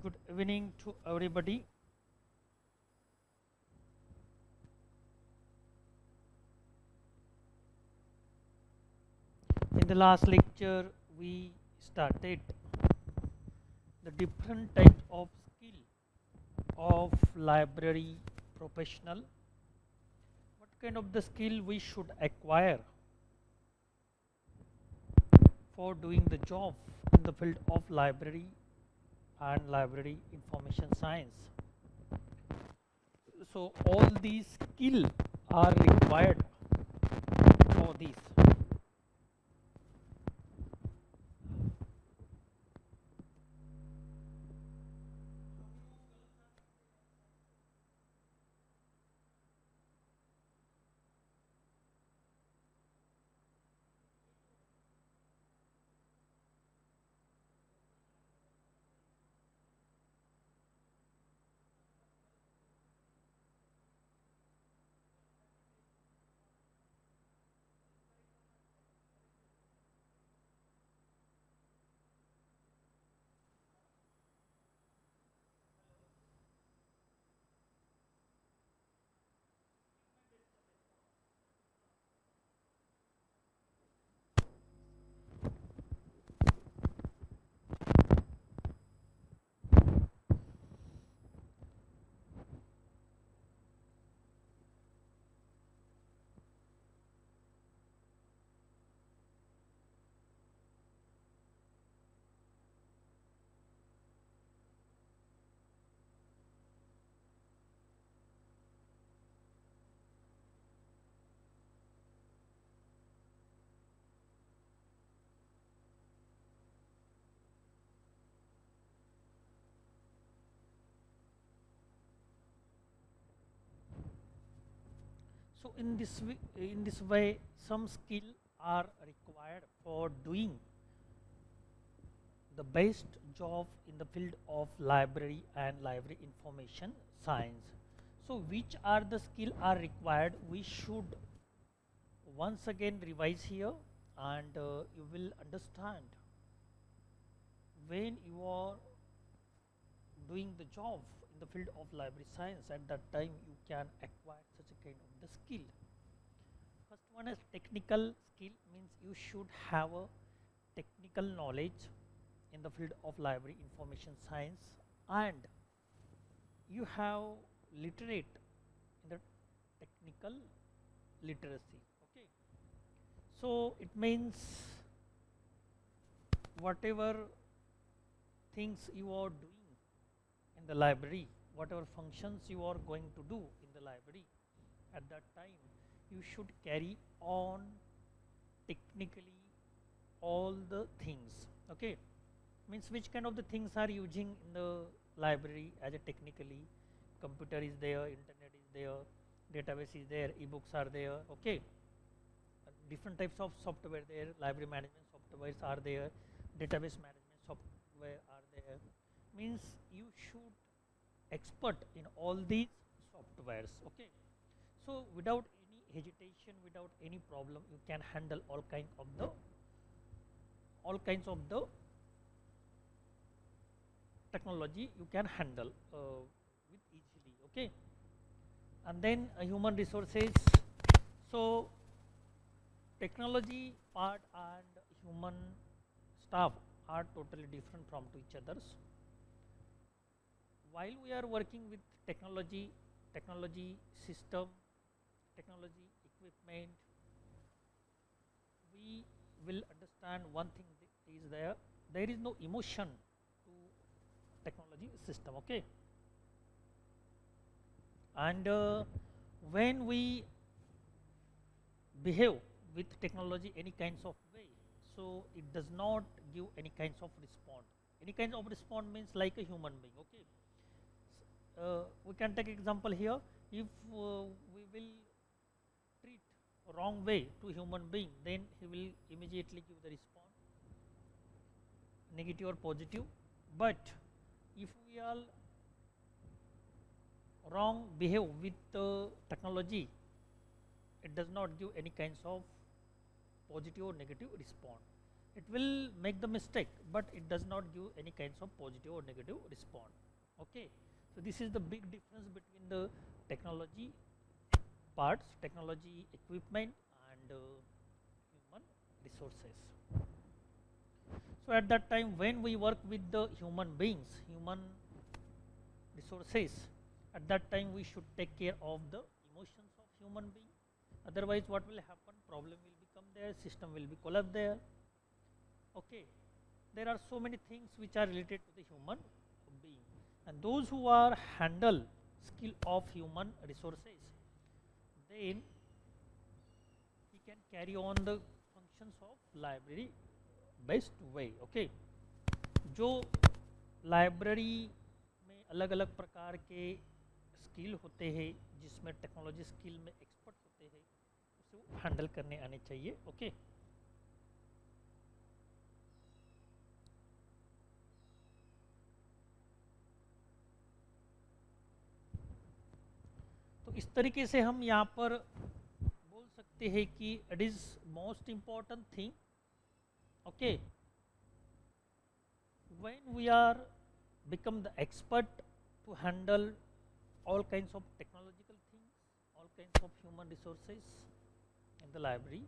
Good evening to everybody. In the last lecture, we started the different types of skill of library professional. What kind of the skill we should acquire for doing the job in the field of library and library information science. So all these skill are required for this. So in this way, some skill are required for doing the best job in the field of library and library information science. So which are the skill are required? We should once again revise here, and you will understand when you are doing the job in the field of library science. At that time you can acquire such a kind of the skill. First one is technical skill, means you should have a technical knowledge in the field of library information science, and you have literate in the technical literacy. Okay, so it means whatever things you are doing in the library, whatever functions you are going to do in the library, at that time you should carry on technically all the things. Okay, means which kind of the things are using in the library as a technically. Computer is there, internet is there, database is there, ebooks are there. Okay, different types of software there, library management softwares are there, database management software are there. Means you should expert in all these softwares. Okay, so without any hesitation, without any problem, you can handle all kinds of the technology you can handle with easily. Okay, and then human resources. So technology part and human staff are totally different from to each others. While we are working with technology system, technology equipment, we will understand one thing is there is no emotion to technology system. Okay, and when we behave with technology any kinds of way, so it does not give any kinds of response. Any kinds of response means like a human being. Okay, we can take example here. If we will treat wrong way to human being, then he will immediately give the response, negative or positive. But if we are wrong behave with technology, it does not give any kinds of positive or negative response. it will make the mistake, but it does not give any kinds of positive or negative response. Okay, so this is the big difference between the technology parts, technology equipment, and human resources. So at that time when we work with the human beings, human resources, at that time we should take care of the emotions of human being. Otherwise what will happen, problem will become there, system will be collapsed there. Okay, there are so many things which are related to the human being, and those who are handle skill of human resources, then he can carry on the functions of library best way. Okay, जो library में अलग अलग प्रकार के skill होते हैं, जिसमें technology skill में एक्सपर्ट होते हैं, उसे हैंडल करने आने चाहिए. ओके, तो इस तरीके से हम यहाँ पर बोल सकते हैं कि it is most important thing. Okay, when we are become the expert to handle all kinds of technological things, all kinds of human resources in the library,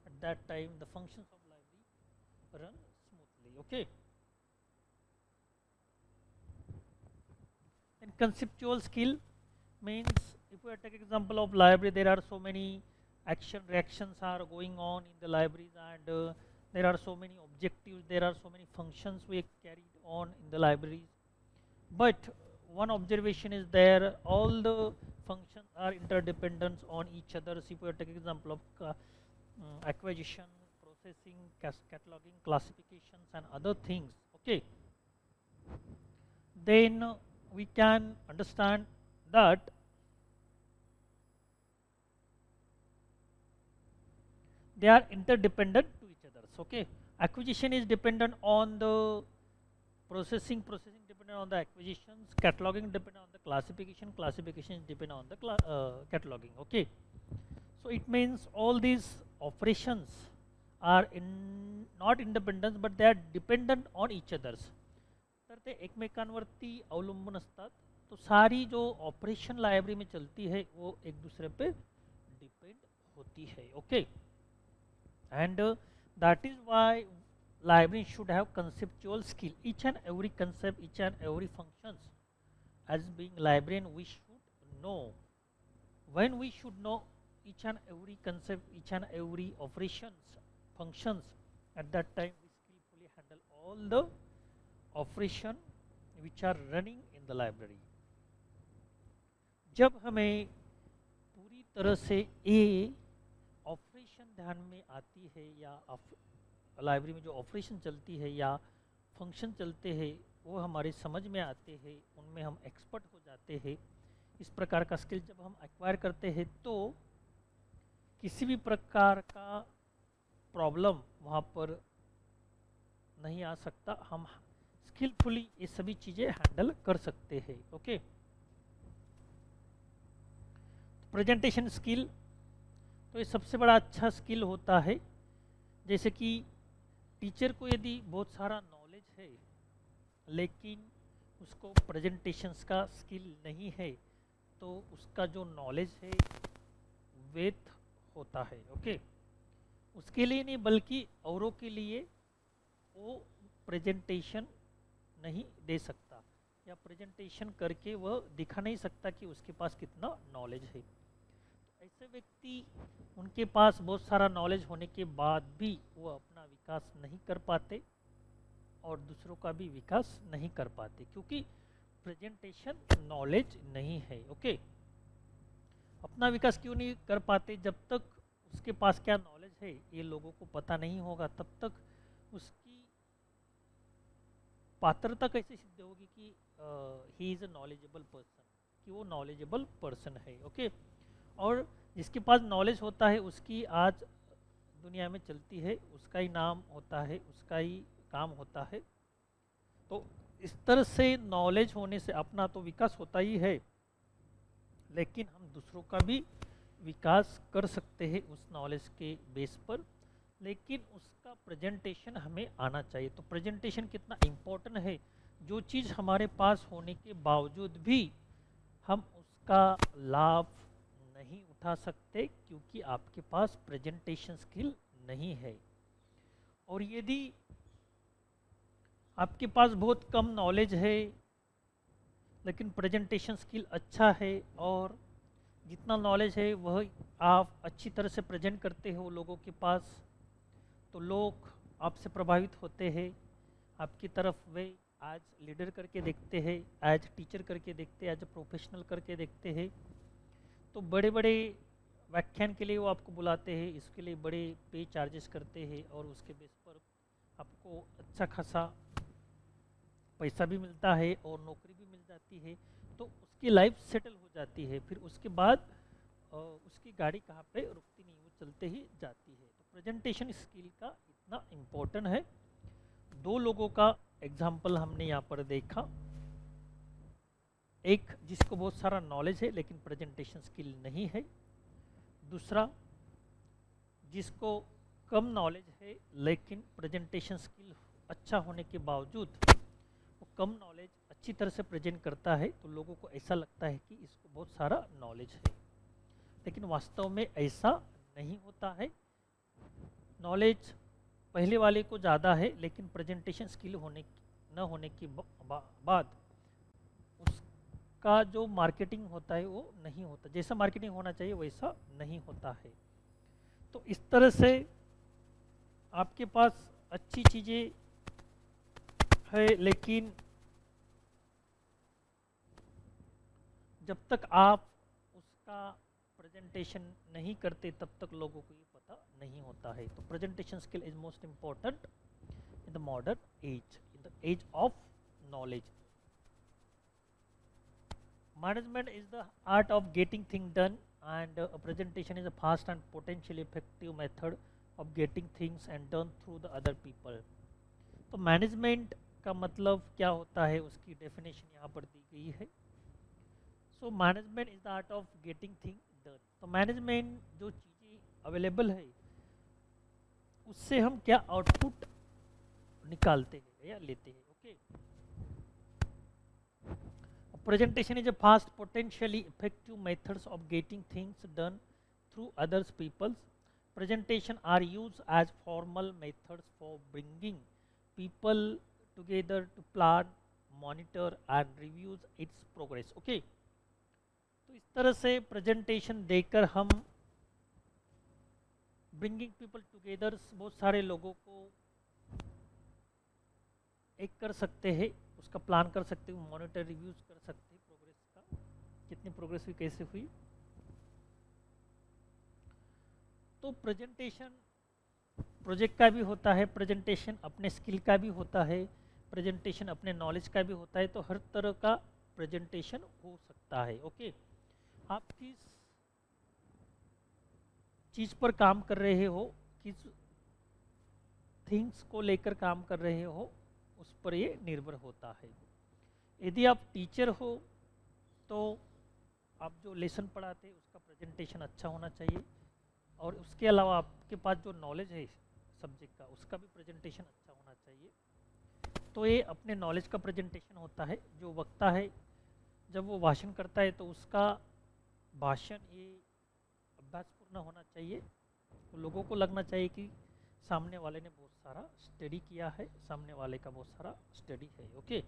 at that time the functions of library run smoothly. Okay, and conceptual skill means, if we take example of library, there are so many action reactions are going on in the libraries, and there are so many objectives, there are so many functions we carried on in the libraries. But one observation is there, all the functions are interdependent on each other. So if we take example of acquisition, processing, cataloging, classifications and other things, okay, then we can understand that they are interdependent. Okay, acquisition is dependent on the processing dependent on the acquisitions, cataloging dependent on the classification is dependent on the cataloging. Okay, so it means all these operations are not independent, but they are dependent on each others. तर ते एकमेकांवरती अवलंबून असतात. तो सारी जो operation library में चलती है वो एक दूसरे पे डिपेंड होती है. Okay, and that is why library should have conceptual skill. Each and every concept, each and every functions, as being librarian we should know. When we should know each and every concept, each and every operations, functions, at that time we skillfully handle all the operation which are running in the library. जब हमें पूरी तरह से ये operation ध्यान में आती है, या लाइब्रेरी में जो ऑपरेशन चलती है या फंक्शन चलते हैं वो हमारे समझ में आते हैं, उनमें हम एक्सपर्ट हो जाते हैं, इस प्रकार का स्किल जब हम एक्वायर करते हैं तो किसी भी प्रकार का प्रॉब्लम वहाँ पर नहीं आ सकता. हम स्किलफुली ये सभी चीज़ें हैंडल कर सकते हैं. ओके, प्रेजेंटेशन स्किल, तो ये सबसे बड़ा अच्छा स्किल होता है. जैसे कि टीचर को यदि बहुत सारा नॉलेज है लेकिन उसको प्रेजेंटेशंस का स्किल नहीं है, तो उसका जो नॉलेज है व्यर्थ होता है. ओके, उसके लिए नहीं बल्कि औरों के लिए वो प्रेजेंटेशन नहीं दे सकता, या प्रेजेंटेशन करके वह दिखा नहीं सकता कि उसके पास कितना नॉलेज है. ऐसे व्यक्ति, उनके पास बहुत सारा नॉलेज होने के बाद भी वो अपना विकास नहीं कर पाते और दूसरों का भी विकास नहीं कर पाते, क्योंकि प्रेजेंटेशन नॉलेज नहीं है. ओके, अपना विकास क्यों नहीं कर पाते? जब तक उसके पास क्या नॉलेज है ये लोगों को पता नहीं होगा, तब तक उसकी पात्रता कैसे सिद्ध होगी कि he is a knowledgeable person, कि वो नॉलेजेबल पर्सन है. ओके, और जिसके पास नॉलेज होता है उसकी आज दुनिया में चलती है, उसका ही नाम होता है, उसका ही काम होता है. तो इस तरह से नॉलेज होने से अपना तो विकास होता ही है, लेकिन हम दूसरों का भी विकास कर सकते हैं उस नॉलेज के बेस पर. लेकिन उसका प्रेजेंटेशन हमें आना चाहिए। तो प्रेजेंटेशन कितना इम्पोर्टेंट है, जो चीज़ हमारे पास होने के बावजूद भी हम उसका लाभ नहीं उठा सकते क्योंकि आपके पास प्रेजेंटेशन स्किल नहीं है। और यदि आपके पास बहुत कम नॉलेज है लेकिन प्रेजेंटेशन स्किल अच्छा है और जितना नॉलेज है वह आप अच्छी तरह से प्रेजेंट करते हो लोगों के पास, तो लोग आपसे प्रभावित होते हैं, आपकी तरफ वे एज लीडर करके देखते हैं, एज टीचर करके देखते हैं, एज प्रोफेशनल करके देखते हैं। तो बड़े बड़े व्याख्यान के लिए वो आपको बुलाते हैं, इसके लिए बड़े पे चार्जेस करते हैं और उसके बेस पर आपको अच्छा खासा पैसा भी मिलता है और नौकरी भी मिल जाती है। तो उसकी लाइफ सेटल हो जाती है, फिर उसके बाद उसकी गाड़ी कहाँ पे रुकती नहीं, वो चलते ही जाती है। तो प्रेजेंटेशन स्किल का इतना इम्पोर्टेंट है। दो लोगों का एग्जाम्पल हमने यहाँ पर देखा, एक जिसको बहुत सारा नॉलेज है लेकिन प्रेजेंटेशन स्किल नहीं है, दूसरा जिसको कम नॉलेज है लेकिन प्रेजेंटेशन स्किल अच्छा होने के बावजूद वो कम नॉलेज अच्छी तरह से प्रेजेंट करता है, तो लोगों को ऐसा लगता है कि इसको बहुत सारा नॉलेज है, लेकिन वास्तव में ऐसा नहीं होता है। नॉलेज पहले वाले को ज़्यादा है लेकिन प्रेजेंटेशन स्किल न होने के बाद उसका जो मार्केटिंग होता है वो नहीं होता, जैसा मार्केटिंग होना चाहिए वैसा नहीं होता है। तो इस तरह से आपके पास अच्छी चीज़ें है लेकिन जब तक आप उसका प्रेजेंटेशन नहीं करते तब तक लोगों को ये पता नहीं होता है। तो presentation skill is most important in the modern age, in the age of knowledge. Management is the art of getting things done and a presentation is a fast and potentially effective method of getting things and done through the other people। तो management का मतलब क्या होता है उसकी definition यहाँ पर दी गई है। So management is the art of getting thing done. तो मैनेजमेंट जो चीज़ें अवेलेबल है उससे हम क्या आउटपुट निकालते हैं या लेते हैं। Okay, presentation is a fast potentially effective methods of getting things done through others people's। presentation are used as formal methods for bringing people together to plan, monitor and reviews its progress। okay, तो इस तरह से presentation देकर हम bringing people together बहुत सारे लोगों को एक कर सकते हैं, उसका प्लान कर सकते हो, मॉनिटर रिव्यूज कर सकते हैं प्रोग्रेस का, कितनी प्रोग्रेस हुई, कैसे हुई। तो प्रेजेंटेशन प्रोजेक्ट का भी होता है, प्रेजेंटेशन अपने स्किल का भी होता है, प्रेजेंटेशन अपने नॉलेज का भी होता है। तो हर तरह का प्रेजेंटेशन हो सकता है। ओके, आप किस चीज़ पर काम कर रहे हो, किस थिंग्स को लेकर काम कर रहे हो, उस पर ये निर्भर होता है। यदि आप टीचर हो तो आप जो लेसन पढ़ाते हैं उसका प्रेजेंटेशन अच्छा होना चाहिए, और उसके अलावा आपके पास जो नॉलेज है सब्जेक्ट का उसका भी प्रेजेंटेशन अच्छा होना चाहिए। तो ये अपने नॉलेज का प्रेजेंटेशन होता है। जो वक्ता है जब वो भाषण करता है तो उसका भाषण ये अभ्यासपूर्ण होना चाहिए, तो लोगों को लगना चाहिए कि सामने वाले ने बहुत सारा स्टडी किया है, सामने वाले का बहुत सारा स्टडी है। ओके,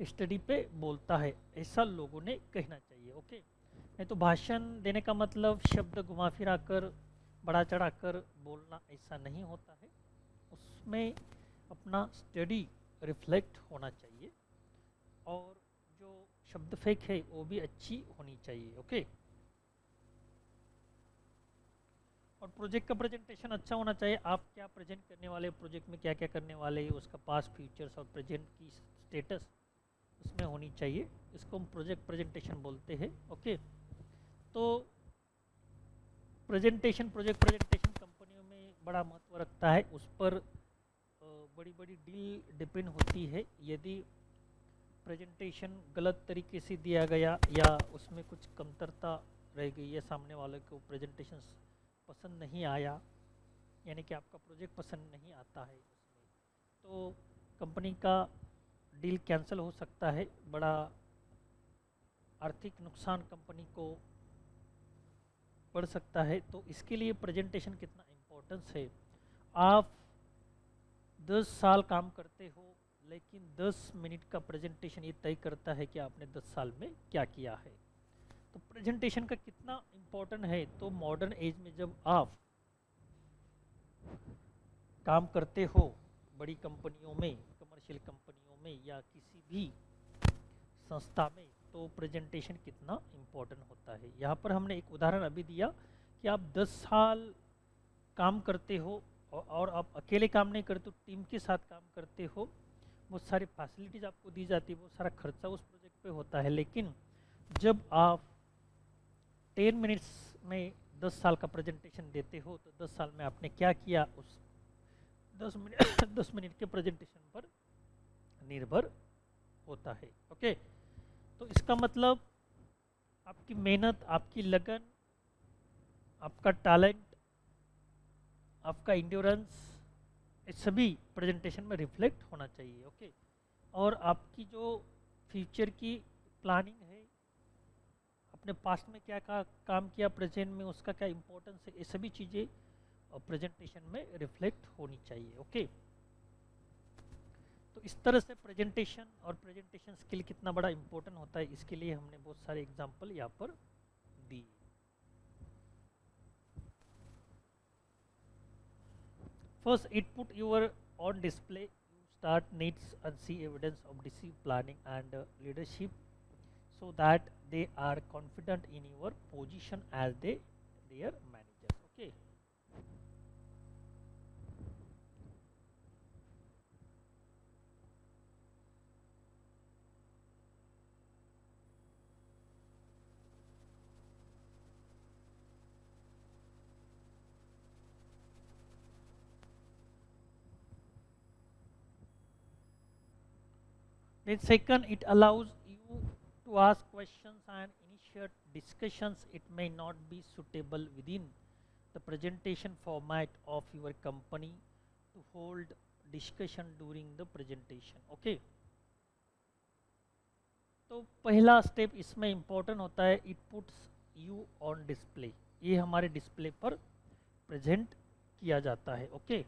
स्टडी पे बोलता है ऐसा लोगों ने कहना चाहिए। ओके, नहीं तो भाषण देने का मतलब शब्द घुमा फिरा कर बढ़ा चढ़ा कर बोलना ऐसा नहीं होता है, उसमें अपना स्टडी रिफ्लेक्ट होना चाहिए और जो शब्द फेक है वो भी अच्छी होनी चाहिए। ओके, और प्रोजेक्ट का प्रेजेंटेशन अच्छा होना चाहिए। आप क्या प्रेजेंट करने वाले, प्रोजेक्ट में क्या क्या करने वाले, उसका पास्ट फ्यूचर्स और प्रेजेंट की स्टेटस उसमें होनी चाहिए, इसको हम प्रोजेक्ट प्रेजेंटेशन बोलते हैं। ओके, तो प्रेजेंटेशन प्रोजेक्ट प्रेजेंटेशन कंपनियों में बड़ा महत्व रखता है, उस पर बड़ी बड़ी डील डिपेंड होती है। यदि प्रेजेंटेशन गलत तरीके से दिया गया या उसमें कुछ कमतरता रह गई या सामने वाले को प्रेजेंटेशन पसंद नहीं आया यानी कि आपका प्रोजेक्ट पसंद नहीं आता है उसमें, तो कंपनी का डील कैंसिल हो सकता है, बड़ा आर्थिक नुकसान कंपनी को पड़ सकता है। तो इसके लिए प्रेजेंटेशन कितना इम्पोर्टेंस है। आप 10 साल काम करते हो, लेकिन 10 मिनट का प्रेजेंटेशन ये तय करता है कि आपने 10 साल में क्या किया है। तो प्रेजेंटेशन का कितना इम्पोर्टेंट है, तो मॉडर्न एज में जब आप काम करते हो बड़ी कंपनियों में, कमर्शियल कंपनियों में या किसी भी संस्था में, तो प्रेजेंटेशन कितना इम्पोर्टेंट होता है। यहाँ पर हमने एक उदाहरण अभी दिया कि आप 10 साल काम करते हो और आप अकेले काम नहीं करते हो, टीम के साथ काम करते हो, बहुत सारी फैसिलिटीज़ आपको दी जाती है, बहुत सारा खर्चा उस प्रोजेक्ट पे होता है। लेकिन जब आप 10 मिनट्स में 10 साल का प्रेजेंटेशन देते हो, तो 10 साल में आपने क्या किया उस 10 मिनट 10 मिनट के प्रेजेंटेशन पर निर्भर होता है। ओके, तो इसका मतलब आपकी मेहनत, आपकी लगन, आपका टैलेंट, आपका इंड्योरेंस, ये सभी प्रेजेंटेशन में रिफ्लेक्ट होना चाहिए। ओके, और आपकी जो फ्यूचर की प्लानिंग है, अपने पास्ट में क्या काम किया, प्रेजेंट में उसका क्या इम्पोर्टेंस है, ये सभी चीज़ें प्रेजेंटेशन में रिफ्लेक्ट होनी चाहिए। ओके, तो इस तरह से प्रेजेंटेशन और प्रेजेंटेशन स्किल कितना बड़ा इम्पोर्टेंट होता है, इसके लिए हमने बहुत सारे एग्जांपल यहाँ पर दी। First, it put your on display, you start needs and see evidence of deceive planning and leadership so that they are confident in your position as their manager. Okay, then second, it allows you to ask questions and initiate discussions. It may not be suitable within the presentation format of your company to hold discussion during the presentation. Okay, तो पहला step इसमें important होता है, it puts you on display, ये हमारे display पर present किया जाता है। ओके,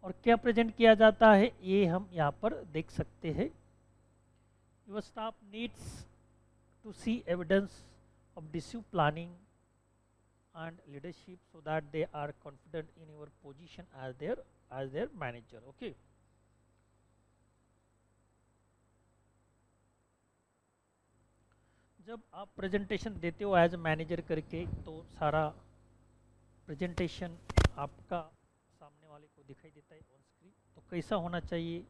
और क्या प्रेजेंट किया जाता है ये हम यहाँ पर देख सकते हैं। Your staff needs to see evidence of deceive planning and leadership so that they are confident in your position as their manager. Okay, जब आप प्रेजेंटेशन देते हो एज मैनेजर करके, तो सारा प्रेजेंटेशन आपका सामने वाले को दिखाई देता है ऑन स्क्रीन। तो कैसा होना चाहिए,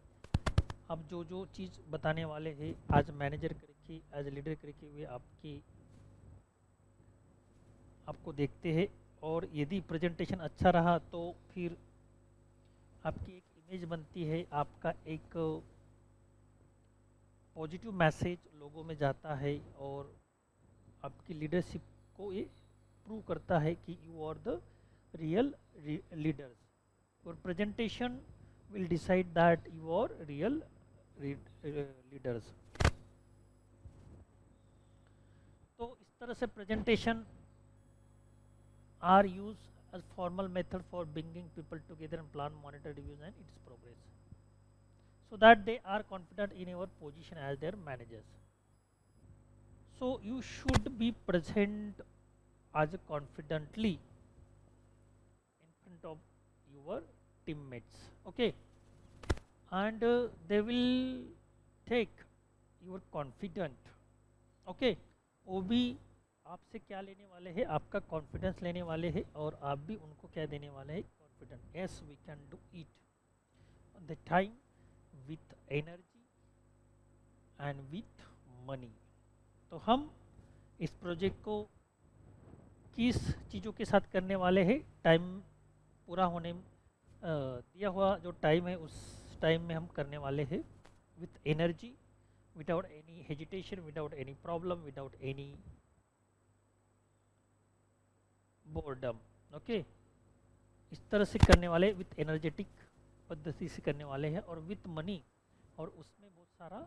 आप जो जो चीज़ बताने वाले हैं एज मैनेजर करके, एज लीडर करके, वे आपको देखते हैं। और यदि प्रेजेंटेशन अच्छा रहा तो फिर आपकी एक इमेज बनती है, आपका एक पॉजिटिव मैसेज लोगों में जाता है, और आपकी लीडरशिप को ये प्रूव करता है कि you are the real leaders. और presentation will decide that you are real leaders. तो इस तरह से presentation are used as formal method for bringing people together and plan, monitor, review and its progress, so that they are confident in your position as their managers. So you should be present as confidently in front of your teammates. Okay, and they will take your confident. Okay, वो भी आपसे क्या लेने वाले हैं, आपका confidence लेने वाले हैं, और आप भी उनको क्या देने वाले हैं, confidence. Yes, we can do it on the time with energy and with money. तो हम इस प्रोजेक्ट को किस चीज़ों के साथ करने वाले हैं, टाइम पूरा होने दिया हुआ जो टाइम है उस टाइम में हम करने वाले हैं with energy, without any hesitation, without any problem, without any boredom. Okay, इस तरह से करने वाले विथ एनर्जेटिक पद्धति से करने वाले हैं और विथ मनी, और उसमें बहुत सारा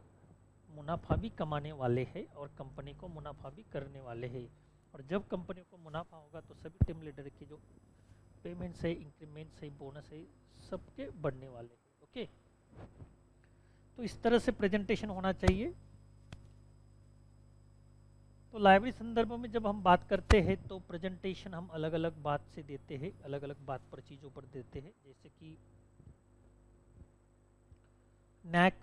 मुनाफा भी कमाने वाले हैं और कंपनी को मुनाफा भी करने वाले हैं। और जब कंपनी को मुनाफा होगा तो सभी टीम लीडर की जो पेमेंट्स है, इंक्रीमेंट्स है, बोनस है, सबके बढ़ने वाले हैं। ओके, तो इस तरह से प्रेजेंटेशन होना चाहिए। तो लाइब्रेरी संदर्भ में जब हम बात करते हैं तो प्रेजेंटेशन हम अलग अलग बात से देते हैं, अलग अलग बात पर चीज़ों पर देते हैं। जैसे कि नैक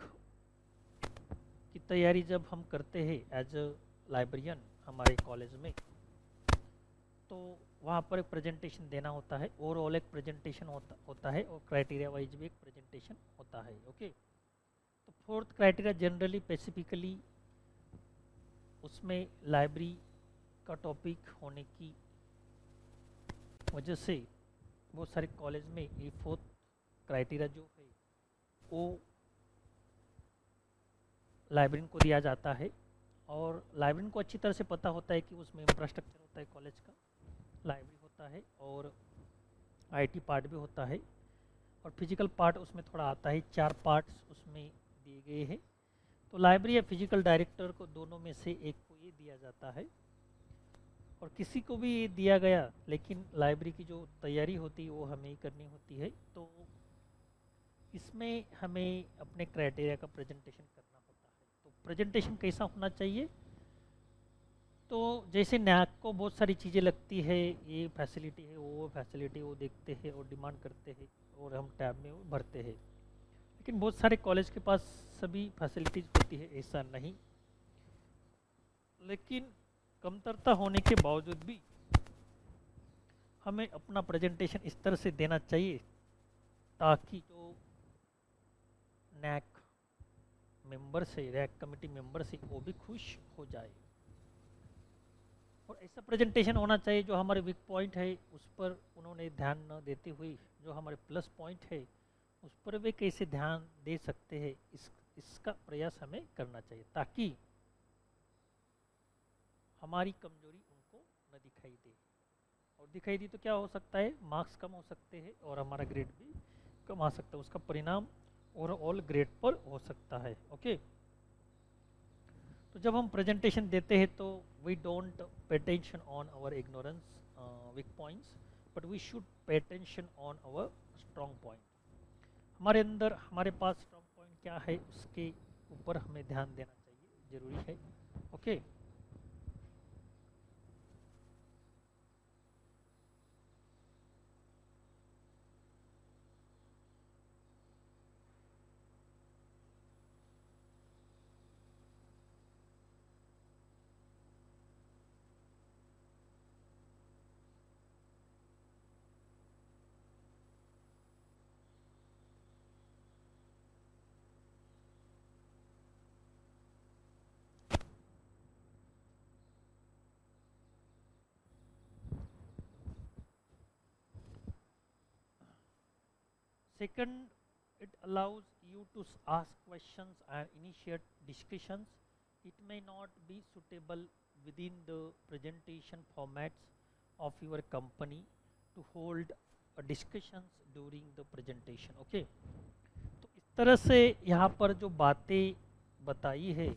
की तैयारी जब हम करते हैं एज अ लाइब्रेरियन हमारे कॉलेज में, तो वहाँ पर एक प्रेजेंटेशन देना होता है, ओवरऑल एक प्रेजेंटेशन होता है और क्राइटेरिया वाइज भी एक प्रेजेंटेशन होता है। ओके, तो फोर्थ क्राइटेरिया जनरली स्पेसिफिकली उसमें लाइब्रेरी का टॉपिक होने की वजह से बहुत सारे कॉलेज में ये फोर्थ क्राइटेरिया जो है वो लाइब्रेरियन को दिया जाता है। और लाइब्रेरियन को अच्छी तरह से पता होता है कि उसमें इंफ्रास्ट्रक्चर होता है कॉलेज का, लाइब्रेरी होता है और आईटी पार्ट भी होता है और फिजिकल पार्ट उसमें थोड़ा आता है। 4 पार्ट्स उसमें दिए गए हैं। तो लाइब्रेरी या फिजिकल डायरेक्टर को दोनों में से एक को ये दिया जाता है और किसी को भी ये दिया गया, लेकिन लाइब्रेरी की जो तैयारी होती है वो हमें ही करनी होती है। तो इसमें हमें अपने क्राइटेरिया का प्रेजेंटेशन करना होता है। तो प्रेजेंटेशन कैसा होना चाहिए? तो जैसे नैक को बहुत सारी चीज़ें लगती है, ये फैसिलिटी है, वो फैसिलिटी, वो देखते हैं और डिमांड करते हैं और हम टैब में वो भरते हैं। लेकिन बहुत सारे कॉलेज के पास सभी फैसिलिटीज़ होती है, ऐसा नहीं। लेकिन कमतरता होने के बावजूद भी हमें अपना प्रेजेंटेशन इस तरह से देना चाहिए ताकि जो नैक मेंबर्स है, नैक कमेटी मेंबर्स है, वो भी खुश हो जाए। और ऐसा प्रेजेंटेशन होना चाहिए जो हमारे वीक पॉइंट है उस पर उन्होंने ध्यान न देते हुए जो हमारे प्लस पॉइंट है उस पर वे कैसे ध्यान दे सकते हैं, इसका प्रयास हमें करना चाहिए ताकि हमारी कमजोरी उनको न दिखाई दे। और दिखाई दी तो क्या हो सकता है, मार्क्स कम हो सकते हैं और हमारा ग्रेड भी कम आ सकता है, उसका परिणाम ओवरऑल ग्रेड पर हो सकता है। ओके, तो जब हम प्रेजेंटेशन देते हैं तो we don't pay attention on our ignorance weak points, but we should pay attention on our strong point. हमारे अंदर हमारे पास स्ट्रॉन्ग पॉइंट क्या है उसके ऊपर हमें ध्यान देना चाहिए, जरूरी है। Okay, second, it allows you to ask questions and initiate discussions. It may not be suitable within the presentation formats of your company to hold discussions during the presentation. Okay, तो इस तरह से यहाँ पर जो बातें बताई है,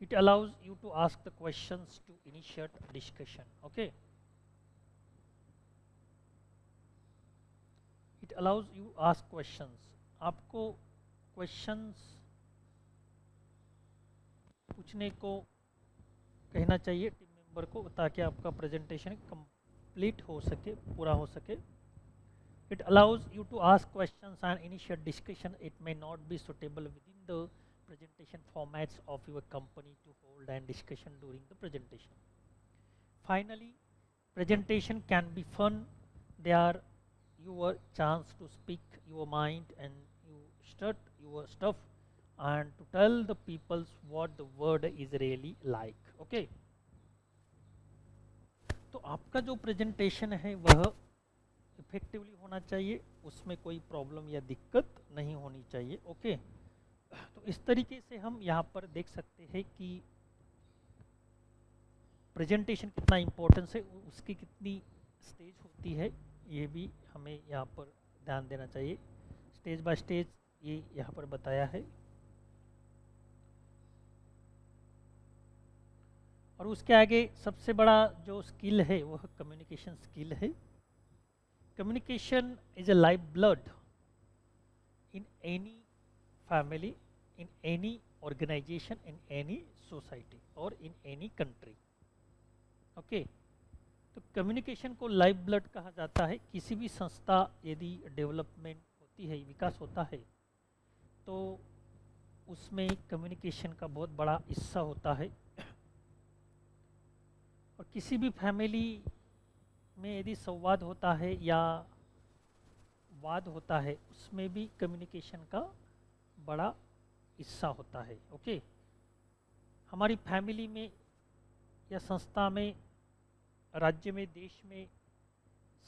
it allows you to ask the questions to initiate discussion. Okay, it allows you ask questions. आपको questions पूछने को कहना चाहिए टीम मेंबर को ताकि आपका प्रेजेंटेशन कंप्लीट हो सके, पूरा हो सके। It allows you to ask questions and initiate discussion. It may not be suitable within the presentation formats of your company to hold and discussion during the presentation. Finally, presentation can be fun. They are your chance to speak your mind and you start your stuff and to tell the people what the word is really like. Okay, तो आपका जो presentation है वह effectively होना चाहिए, उसमें कोई problem या दिक्कत नहीं होनी चाहिए। ओके, तो इस तरीके से हम यहाँ पर देख सकते हैं कि प्रेजेंटेशन कितना इम्पोर्टेंस है, उसकी कितनी स्टेज होती है, ये भी हमें यहाँ पर ध्यान देना चाहिए। स्टेज बाय स्टेज ये यहाँ पर बताया है। और उसके आगे सबसे बड़ा जो स्किल है वो कम्युनिकेशन स्किल है। Communication is a life blood in any family, in any organization, in any society और in any country। ओके, तो कम्युनिकेशन को लाइफ ब्लड कहा जाता है। किसी भी संस्था यदि डेवलपमेंट होती है, विकास होता है, तो उसमें कम्युनिकेशन का बहुत बड़ा हिस्सा होता है। और किसी भी फैमिली में यदि संवाद होता है या वाद होता है, उसमें भी कम्युनिकेशन का बड़ा हिस्सा होता है। ओके, हमारी फैमिली में या संस्था में, राज्य में, देश में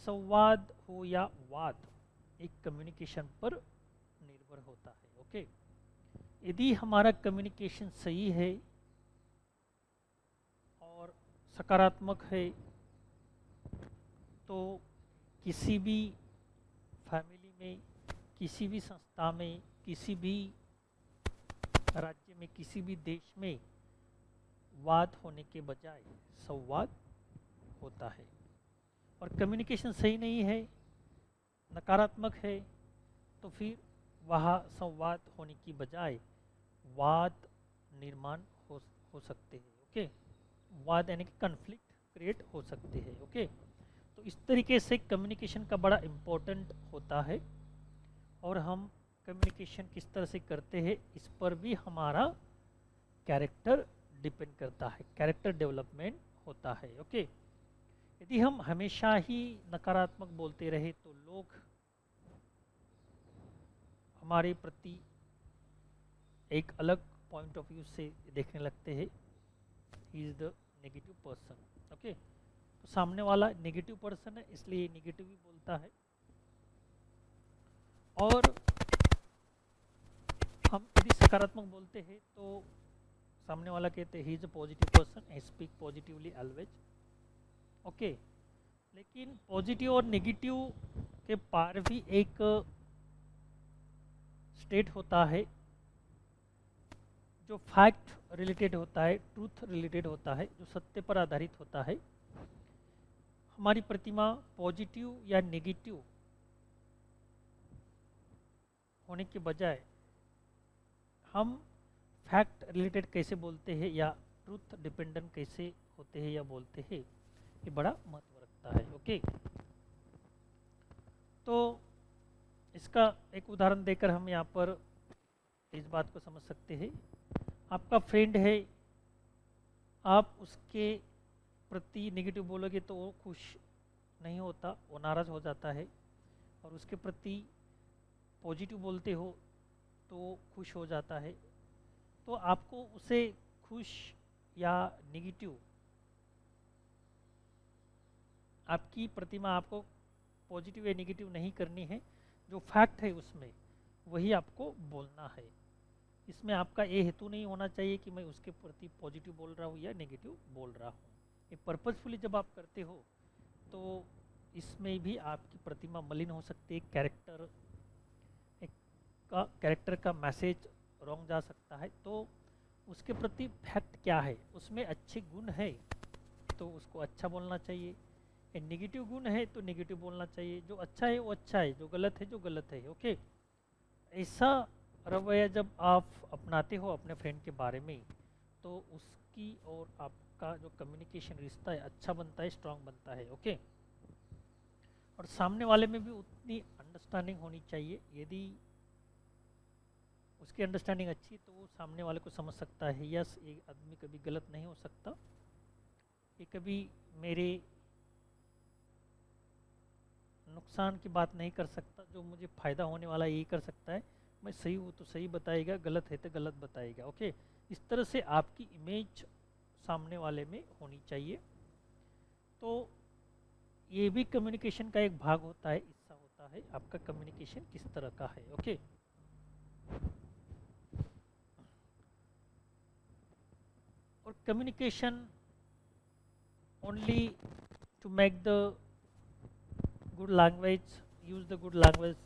संवाद हो या वाद एक कम्युनिकेशन पर निर्भर होता है। ओके, यदि हमारा कम्युनिकेशन सही है और सकारात्मक है, तो किसी भी फैमिली में, किसी भी संस्था में, किसी भी राज्य में, किसी भी देश में वाद होने के बजाय संवाद होता है। और कम्युनिकेशन सही नहीं है, नकारात्मक है, तो फिर वहाँ संवाद होने की बजाय वाद निर्माण हो सकते हैं। ओके, वाद यानी कि कन्फ्लिक्ट क्रिएट हो सकते हैं। ओके, तो इस तरीके से कम्युनिकेशन का बड़ा इम्पोर्टेंट होता है। और हम कम्युनिकेशन किस तरह से करते हैं, इस पर भी हमारा कैरेक्टर डिपेंड करता है, कैरेक्टर डेवलपमेंट होता है। ओके, यदि हम हमेशा ही नकारात्मक बोलते रहे तो लोग हमारे प्रति एक अलग पॉइंट ऑफ व्यू से देखने लगते हैं। He is the negative person. Okay, तो सामने वाला नेगेटिव पर्सन है, इसलिए नेगेटिव ही बोलता है। और हम यदि सकारात्मक बोलते हैं तो सामने वाला कहते हैं he is a positive person, I speak positively always. Okay, लेकिन पॉजिटिव और नेगेटिव के पार भी एक स्टेट होता है जो फैक्ट रिलेटेड होता है, ट्रूथ रिलेटेड होता है, जो सत्य पर आधारित होता है। हमारी प्रतिमा पॉजिटिव या नेगेटिव होने के बजाय हम फैक्ट रिलेटेड कैसे बोलते हैं या ट्रूथ डिपेंडेंट कैसे होते हैं या बोलते हैं, ये बड़ा महत्व रखता है। ओके, तो इसका एक उदाहरण देकर हम यहाँ पर इस बात को समझ सकते हैं। आपका फ्रेंड है, आप उसके प्रति नेगेटिव बोलोगे तो वो खुश नहीं होता, वो नाराज़ हो जाता है। और उसके प्रति पॉजिटिव बोलते हो तो खुश हो जाता है। तो आपको उसे खुश या नेगेटिव, आपकी प्रतिमा आपको पॉजिटिव या नेगेटिव नहीं करनी है, जो फैक्ट है उसमें वही आपको बोलना है। इसमें आपका ये हेतु नहीं होना चाहिए कि मैं उसके प्रति पॉजिटिव बोल रहा हूँ या नेगेटिव बोल रहा हूँ। ये पर्पजफुली जब आप करते हो तो इसमें भी आपकी प्रतिमा मलिन हो सकती है, कैरेक्टर का मैसेज रॉन्ग जा सकता है। तो उसके प्रति फैक्ट क्या है, उसमें अच्छे गुण है तो उसको अच्छा बोलना चाहिए, नेगेटिव गुण है तो नेगेटिव बोलना चाहिए। जो अच्छा है वो अच्छा है, जो गलत है जो गलत है। ओके, ऐसा रवैया जब आप अपनाते हो अपने फ्रेंड के बारे में, तो उसकी और आपका जो कम्युनिकेशन रिश्ता है अच्छा बनता है, स्ट्रांग बनता है। ओके, और सामने वाले में भी उतनी अंडरस्टैंडिंग होनी चाहिए। यदि उसकी अंडरस्टैंडिंग अच्छी तो वो सामने वाले को समझ सकता है, यस ये आदमी कभी गलत नहीं हो सकता, ये कभी मेरे नुकसान की बात नहीं कर सकता, जो मुझे फ़ायदा होने वाला यही कर सकता है। मैं सही हूँ तो सही बताएगा, गलत है तो गलत बताएगा। ओके, इस तरह से आपकी इमेज सामने वाले में होनी चाहिए। तो ये भी कम्युनिकेशन का एक भाग होता है, हिस्सा होता है आपका कम्युनिकेशन किस तरह का है। ओके, और communication only to make the good language, use the good language,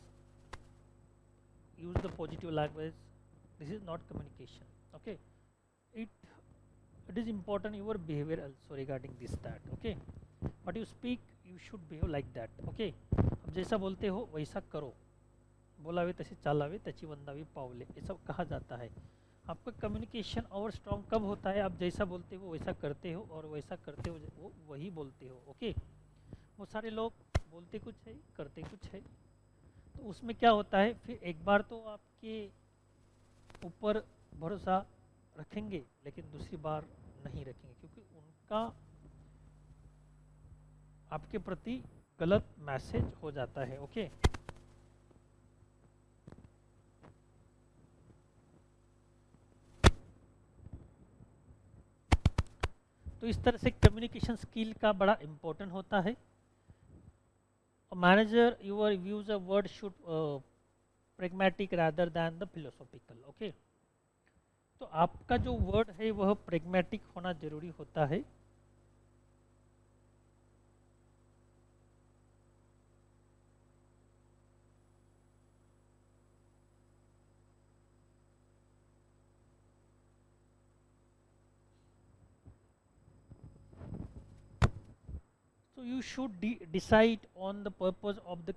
use the positive language. This is not communication. Okay, it it is important your behavior also regarding this that. Okay, what you speak you should behave like that. Okay, अब जैसा बोलते हो वैसा करो, बोलावे तसे चालावे त्याची वंदावी पावले, ऐसा कहा जाता है. आपका कम्युनिकेशन और स्ट्रॉन्ग कब होता है, आप जैसा बोलते हो वैसा करते हो और वैसा करते हो वो वही बोलते हो. ओके, वो सारे लोग बोलते कुछ है करते कुछ है, तो उसमें क्या होता है फिर एक बार तो आपके ऊपर भरोसा रखेंगे लेकिन दूसरी बार नहीं रखेंगे क्योंकि उनका आपके प्रति गलत मैसेज हो जाता है. ओके, तो इस तरह से कम्युनिकेशन स्किल का बड़ा इम्पोर्टेंट होता है. Manager your views a word should pragmatic rather than the philosophical. Okay, तो आपका जो वर्ड है वह प्रेगमेटिक होना जरूरी होता है. So you should decide on the purpose of the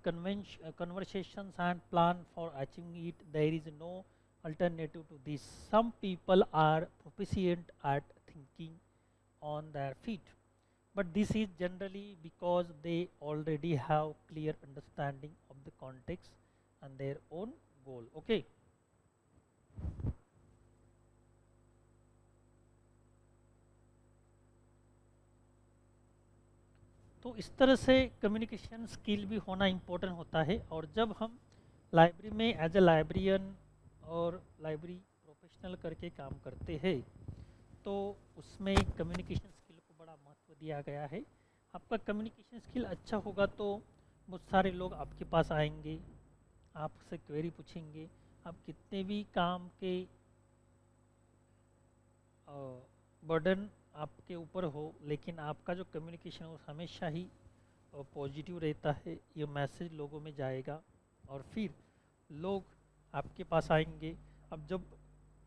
conversations and plan for achieving it. There is no alternative to this. Some people are proficient at thinking on their feet, but this is generally because they already have clear understanding of the context and their own goal. Okay. तो इस तरह से communication skill भी होना important होता है. और जब हम लाइब्रेरी में एज ए लाइब्रेरियन और लाइब्रेरी प्रोफेशनल करके काम करते हैं तो उसमें कम्युनिकेशन स्किल को बड़ा महत्व दिया गया है. आपका कम्युनिकेशन स्किल अच्छा होगा तो बहुत सारे लोग आपके पास आएंगे, आपसे क्वेरी पूछेंगे. आप कितने भी काम के बर्डन आपके ऊपर हो लेकिन आपका जो कम्युनिकेशन है वो हमेशा ही पॉजिटिव रहता है. ये मैसेज लोगों में जाएगा और फिर लोग आपके पास आएंगे. अब जब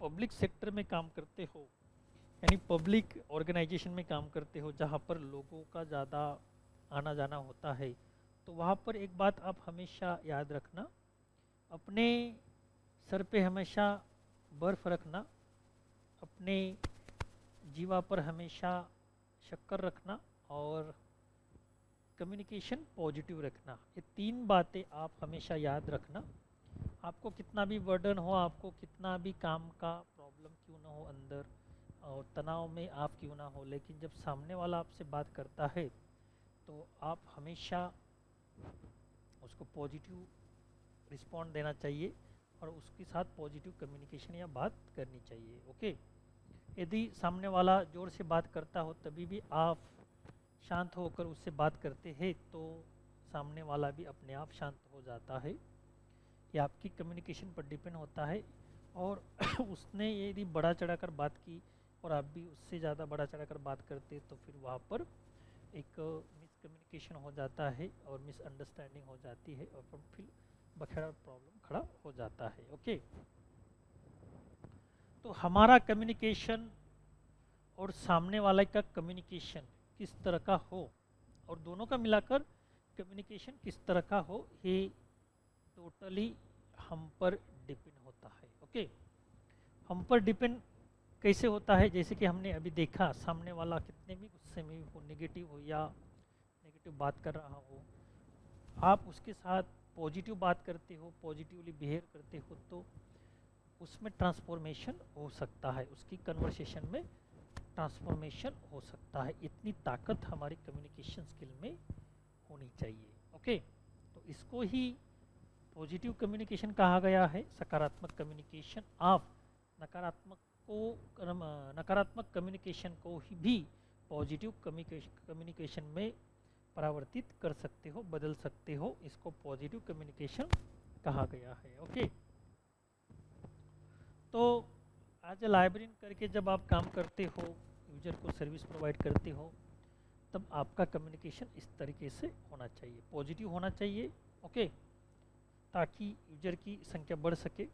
पब्लिक सेक्टर में काम करते हो यानी पब्लिक ऑर्गेनाइजेशन में काम करते हो जहाँ पर लोगों का ज़्यादा आना जाना होता है तो वहाँ पर एक बात आप हमेशा याद रखना, अपने सर पे हमेशा बर्फ रखना, अपने जीवा पर हमेशा शक्कर रखना और कम्युनिकेशन पॉजिटिव रखना. ये तीन बातें आप हमेशा याद रखना. आपको कितना भी बर्डन हो, आपको कितना भी काम का प्रॉब्लम क्यों ना हो अंदर और तनाव में आप क्यों ना हो, लेकिन जब सामने वाला आपसे बात करता है तो आप हमेशा उसको पॉजिटिव रिस्पॉन्ड देना चाहिए और उसके साथ पॉजिटिव कम्युनिकेशन या बात करनी चाहिए. ओके, यदि सामने वाला जोर से बात करता हो तभी भी आप शांत होकर उससे बात करते हैं तो सामने वाला भी अपने आप शांत हो जाता है. ये आपकी कम्युनिकेशन पर डिपेंड होता है. और उसने यदि बड़ा चढ़ाकर बात की और आप भी उससे ज़्यादा बड़ा चढ़ाकर बात करते तो फिर वहाँ पर एक मिसकम्युनिकेशन हो जाता है और मिसअंडरस्टैंडिंग हो जाती है और फिर बखेड़ा प्रॉब्लम खड़ा हो जाता है. ओके, तो हमारा कम्युनिकेशन और सामने वाले का कम्युनिकेशन किस तरह का हो और दोनों का मिलाकर कम्युनिकेशन किस तरह का हो ये टोटली हम पर डिपेंड होता है. ओके, हम पर डिपेंड कैसे होता है, जैसे कि हमने अभी देखा सामने वाला कितने भी गुस्से में हो, नेगेटिव हो या नेगेटिव बात कर रहा हो, आप उसके साथ पॉजिटिव बात करते हो, पॉजिटिवली बिहेव करते हो तो उसमें ट्रांसफॉर्मेशन हो सकता है, उसकी कन्वर्सेशन में ट्रांसफॉर्मेशन हो सकता है. इतनी ताकत हमारी कम्युनिकेशन स्किल में होनी चाहिए. ओके, तो इसको ही पॉजिटिव कम्युनिकेशन कहा गया है, सकारात्मक कम्युनिकेशन. आप नकारात्मक कम्युनिकेशन को ही भी पॉजिटिव कम्युनिकेशन में परावर्तित कर सकते हो, बदल सकते हो. इसको पॉजिटिव कम्युनिकेशन कहा गया है. ओके, तो एज ए लाइब्रेरियन करके जब आप काम करते हो, यूजर को सर्विस प्रोवाइड करते हो तब आपका कम्युनिकेशन इस तरीके से होना चाहिए, पॉजिटिव होना चाहिए, ओके, ताकि यूजर की संख्या बढ़ सके।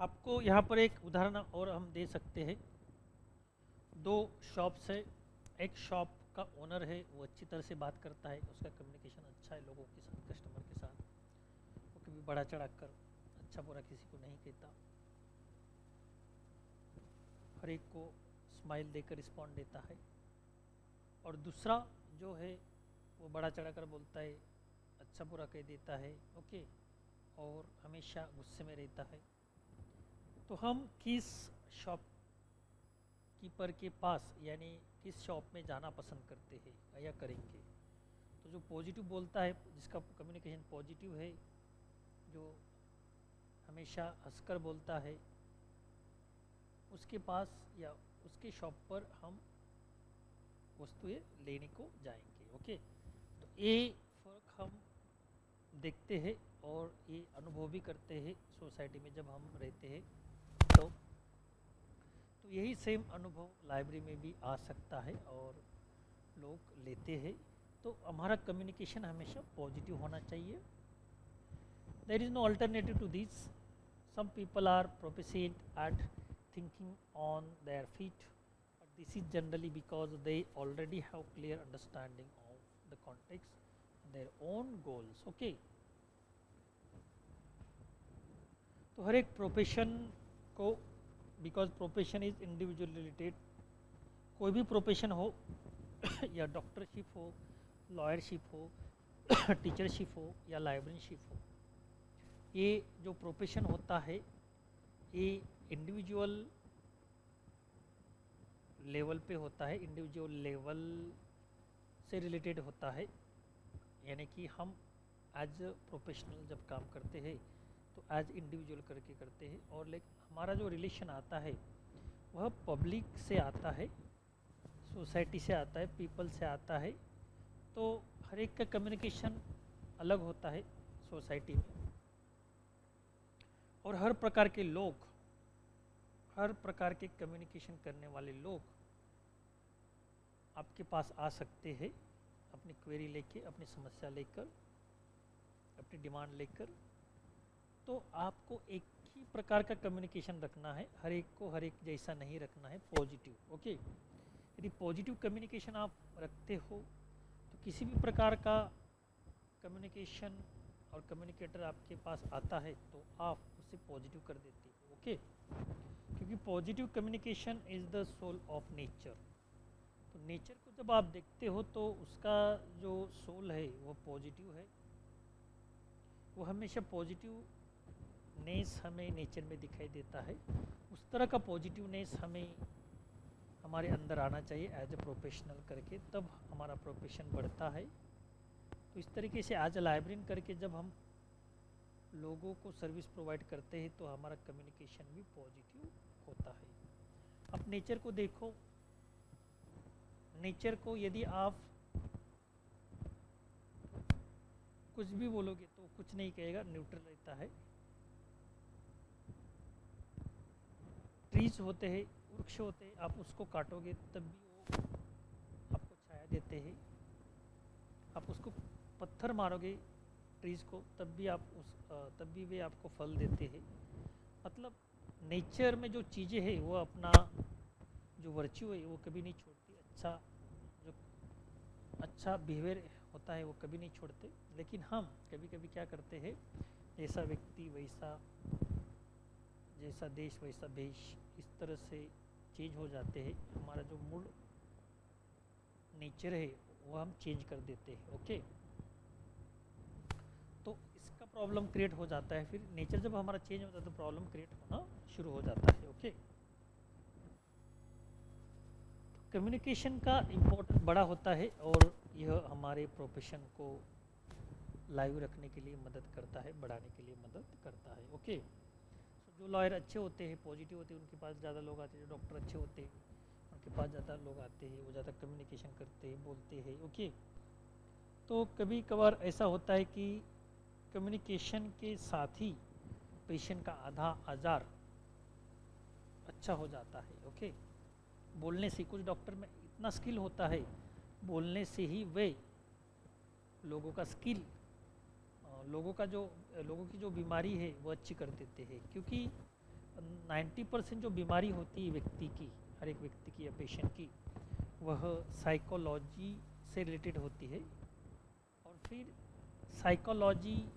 आपको यहाँ पर एक उदाहरण और हम दे सकते हैं। दो शॉप्स है, एक शॉप का ओनर है, वो अच्छी तरह से बात करता है, उसका कम्युनिकेशन अच्छा है लोगों के साथ, कस्टमर के साथ, वो कभी बढ़ा चढ़ा कर अच्छा बुरा किसी को नहीं कहता, हर एक को स्माइल देकर रिस्पॉन्ड देता है। और दूसरा जो है वो बड़ा चढ़ा कर बोलता है, अच्छा बुरा कह देता है, ओके, और हमेशा गुस्से में रहता है। तो हम किस शॉप कीपर के पास यानी किस शॉप में जाना पसंद करते हैं या करेंगे? तो जो पॉजिटिव बोलता है, जिसका कम्युनिकेशन पॉजिटिव है, जो हमेशा हंसकर बोलता है, उसके पास या उसके शॉप पर हम वस्तुएं लेने को जाएंगे, ओके। तो ये फर्क हम देखते हैं और ये अनुभव भी करते हैं सोसाइटी में जब हम रहते हैं। तो यही सेम अनुभव लाइब्रेरी में भी आ सकता है और लोग लेते हैं। तो हमारा कम्युनिकेशन हमेशा पॉजिटिव होना चाहिए। There is no alternative to this. Some people are proficient at thinking on their feet, but this is generally because they already have clear understanding of the context and their own goals, okay। तो हर एक profession को, because profession is individual related, कोई भी profession हो या डॉक्टरशिप हो, लॉयरशिप हो, teachership हो या लाइब्रेरियनशिप हो, ये जो प्रोफेशन होता है ये इंडिविजुअल लेवल पे होता है, इंडिविजुअल लेवल से रिलेटेड होता है। यानी कि हम एज प्रोफेशनल जब काम करते हैं तो एज इंडिविजुअल करके करते हैं, और लेकिन हमारा जो रिलेशन आता है वह पब्लिक से आता है, सोसाइटी से आता है, पीपल से आता है। तो हर एक का कम्युनिकेशन अलग होता है सोसाइटी में, और हर प्रकार के लोग, हर प्रकार के कम्युनिकेशन करने वाले लोग आपके पास आ सकते हैं अपनी क्वेरी लेके, अपनी समस्या लेकर, अपनी डिमांड लेकर। तो आपको एक ही प्रकार का कम्युनिकेशन रखना है, हर एक को हर एक जैसा नहीं रखना है, पॉजिटिव, ओके। यदि पॉजिटिव कम्युनिकेशन आप रखते हो तो किसी भी प्रकार का कम्युनिकेशन और कम्युनिकेटर आपके पास आता है तो आप उसे पॉजिटिव कर देते हो, ओके। क्योंकि positive communication is the soul of nature. तो नेचर को जब आप देखते हो तो उसका जो सोल है वो पॉजिटिव है, वो हमेशा पॉजिटिव नेस हमें नेचर में दिखाई देता है। उस तरह का पॉजिटिवनेस हमें हमारे अंदर आना चाहिए एज ए प्रोफेशनल करके, तब हमारा प्रोफेशन बढ़ता है। तो इस तरीके से एज ए लाइब्रेरियन करके जब हम लोगों को सर्विस प्रोवाइड करते हैं तो हमारा कम्युनिकेशन भी पॉजिटिव होता है। अब नेचर को देखो, नेचर को यदि आप कुछ भी बोलोगे तो कुछ नहीं कहेगा, न्यूट्रल रहता है। ट्रीज होते हैं, वृक्ष होते हैं, आप उसको काटोगे तब भी वो आपको छाया देते हैं। आप उसको पत्थर मारोगे ट्रीज को तब भी वे आपको फल देते हैं। मतलब नेचर में जो चीज़ें हैं वो अपना जो वर्च्यू है वो कभी नहीं छोड़ती, अच्छा बिहेवियर होता है वो कभी नहीं छोड़ते। लेकिन हम कभी कभी क्या करते हैं, जैसा व्यक्ति वैसा, जैसा देश वैसा भेष, इस तरह से चेंज हो जाते हैं। हमारा जो मूल नेचर है वो हम चेंज कर देते हैं, ओके। तो इसका प्रॉब्लम क्रिएट हो जाता है। फिर नेचर जब हमारा चेंज होता है तो प्रॉब्लम क्रिएट होना शुरू हो जाता है, ओके। कम्युनिकेशन का इम्पोर्टेंस बड़ा होता है और यह हमारे प्रोफेशन को लाइव रखने के लिए मदद करता है, बढ़ाने के लिए मदद करता है, ओके। सो जो लॉयर अच्छे होते हैं, पॉजिटिव होते हैं, उनके पास ज़्यादा लोग आते हैं। जो डॉक्टर अच्छे होते हैं उनके पास ज़्यादा लोग आते हैं, वो ज़्यादा कम्युनिकेशन करते हैं, बोलते हैं। ओके, तो कभी कभार ऐसा होता है कि कम्युनिकेशन के साथ ही पेशेंट का आधा आजार अच्छा हो जाता है। ओके, बोलने से कुछ डॉक्टर में इतना स्किल होता है, बोलने से ही वे लोगों का स्किल, लोगों की जो बीमारी है वो अच्छी कर देते हैं। क्योंकि 90% जो बीमारी होती है व्यक्ति की, हर एक व्यक्ति की या पेशेंट की, वह साइकोलॉजी से रिलेटेड होती है। और फिर साइकोलॉजिकल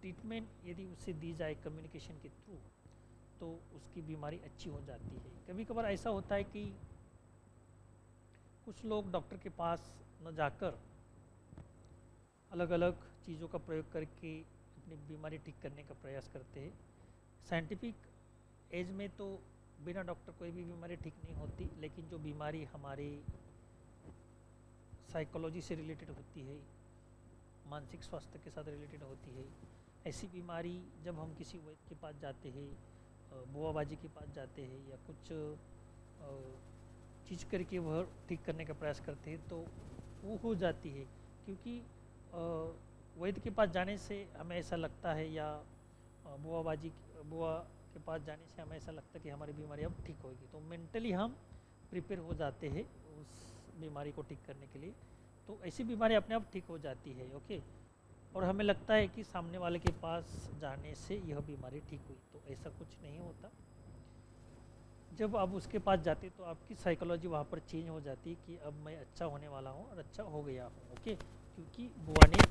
ट्रीटमेंट यदि उसे दी जाए कम्युनिकेशन के थ्रू, तो उसकी बीमारी अच्छी हो जाती है। कभी कभार ऐसा होता है कि कुछ लोग डॉक्टर के पास न जाकर अलग अलग चीज़ों का प्रयोग करके अपनी बीमारी ठीक करने का प्रयास करते हैं। साइंटिफिक एज में तो बिना डॉक्टर कोई भी बीमारी ठीक नहीं होती, लेकिन जो बीमारी हमारे साइकोलॉजी से रिलेटेड होती है, मानसिक स्वास्थ्य के साथ रिलेटेड होती है, ऐसी बीमारी जब हम किसी वैद्य के पास जाते हैं, बुआबाजी के पास जाते हैं या कुछ चीज़ करके वह ठीक करने का प्रयास करते हैं, तो वो हो जाती है। क्योंकि वैद्य के पास जाने से हमें ऐसा लगता है, या बुआ के पास जाने से हमें ऐसा लगता है कि हमारी बीमारी अब ठीक होगी, तो मेंटली हम प्रिपेयर हो जाते हैं उस बीमारी को ठीक करने के लिए, तो ऐसी बीमारी अपने आप ठीक हो जाती है। ओके, और हमें लगता है कि सामने वाले के पास जाने से यह बीमारी ठीक हुई, तो ऐसा कुछ नहीं होता। जब आप उसके पास जाते तो आपकी साइकोलॉजी वहाँ पर चेंज हो जाती है कि अब मैं अच्छा होने वाला हूँ और अच्छा हो गया हूँ। ओके, क्योंकि बुआ ने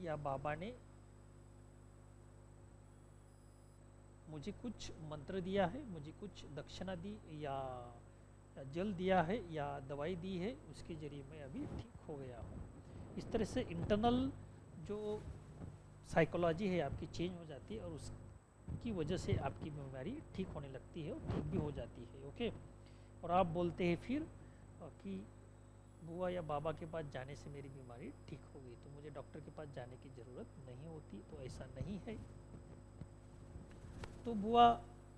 या बाबा ने मुझे कुछ मंत्र दिया है, मुझे कुछ दक्षिणा दी या जल दिया है या दवाई दी है, उसके जरिए मैं अभी ठीक हो गया हूँ। इस तरह से इंटरनल जो साइकोलॉजी है आपकी चेंज हो जाती है, और उसकी वजह से आपकी बीमारी ठीक होने लगती है और ठीक भी हो जाती है। ओके, और आप बोलते हैं फिर कि बुआ या बाबा के पास जाने से मेरी बीमारी ठीक हो गई, तो मुझे डॉक्टर के पास जाने की ज़रूरत नहीं होती, तो ऐसा नहीं है। तो बुआ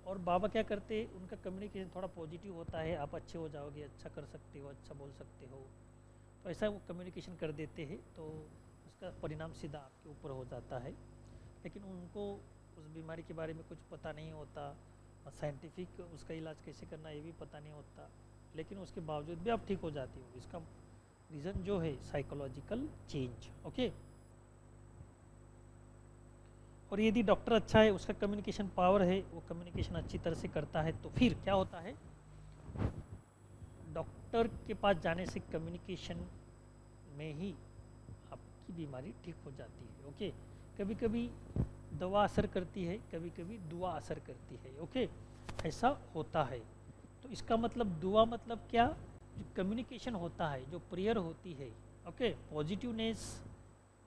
और बाबा क्या करते हैं, उनका कम्युनिकेशन थोड़ा पॉजिटिव होता है, आप अच्छे हो जाओगे, अच्छा कर सकते हो, अच्छा बोल सकते हो, तो ऐसा वो कम्युनिकेशन कर देते हैं, तो उसका परिणाम सीधा आपके ऊपर हो जाता है। लेकिन उनको उस बीमारी के बारे में कुछ पता नहीं होता, साइंटिफिक उसका इलाज कैसे करना ये भी पता नहीं होता, लेकिन उसके बावजूद भी आप ठीक हो जाते हो। इसका रीज़न जो है साइकोलॉजिकल चेंज। ओके, और यदि डॉक्टर अच्छा है, उसका कम्युनिकेशन पावर है, वो कम्युनिकेशन अच्छी तरह से करता है, तो फिर क्या होता है, डॉक्टर के पास जाने से कम्युनिकेशन में ही आपकी बीमारी ठीक हो जाती है। ओके, कभी कभी दवा असर करती है, कभी कभी दुआ असर करती है। ओके, ऐसा होता है। तो इसका मतलब दुआ मतलब क्या, जो कम्युनिकेशन होता है, जो प्रेयर होती है, ओके, पॉजिटिवनेस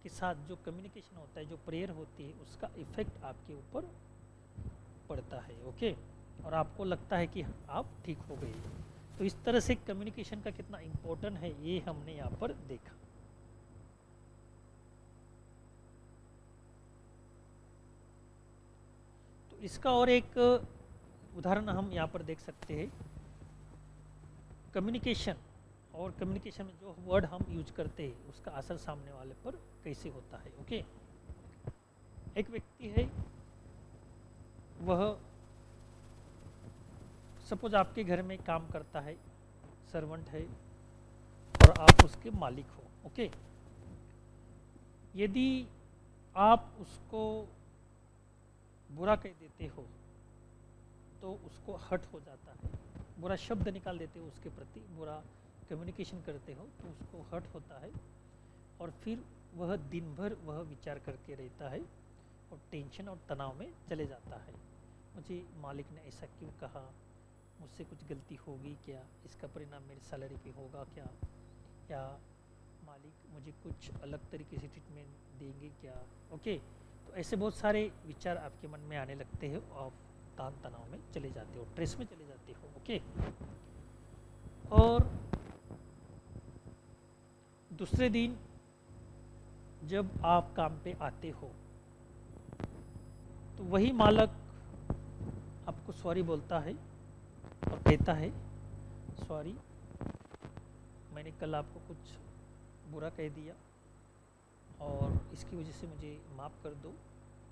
के साथ जो कम्युनिकेशन होता है, जो प्रेयर होती है, उसका इफेक्ट आपके ऊपर पड़ता है। ओके, और आपको लगता है कि आप ठीक हो गए। तो इस तरह से कम्युनिकेशन का कितना इम्पोर्टेंट है ये हमने यहाँ पर देखा। तो इसका और एक उदाहरण हम यहाँ पर देख सकते हैं। कम्युनिकेशन और कम्युनिकेशन में जो वर्ड हम यूज करते हैं उसका असर सामने वाले पर कैसे होता है। ओके, एक व्यक्ति है, वह सपोज आपके घर में काम करता है, सर्वेंट है, और आप उसके मालिक हो। ओके, यदि आप उसको बुरा कह देते हो तो उसको हर्ट हो जाता है, बुरा शब्द निकाल देते हो उसके प्रति, बुरा कम्युनिकेशन करते हो तो उसको हर्ट होता है, और फिर वह दिन भर वह विचार करके रहता है और टेंशन और तनाव में चले जाता है। मुझे मालिक ने ऐसा क्यों कहा, मुझसे कुछ गलती होगी क्या, इसका परिणाम मेरी सैलरी पे होगा क्या, या मालिक मुझे कुछ अलग तरीके से ट्रीटमेंट देंगे क्या। ओके, तो ऐसे बहुत सारे विचार आपके मन में आने लगते हैं और तान तनाव में चले जाते हो, स्ट्रेस में चले जाते हो। ओके, और दूसरे दिन जब आप काम पे आते हो तो वही मालक आपको सॉरी बोलता है और कहता है सॉरी, मैंने कल आपको कुछ बुरा कह दिया और इसकी वजह से मुझे माफ़ कर दो,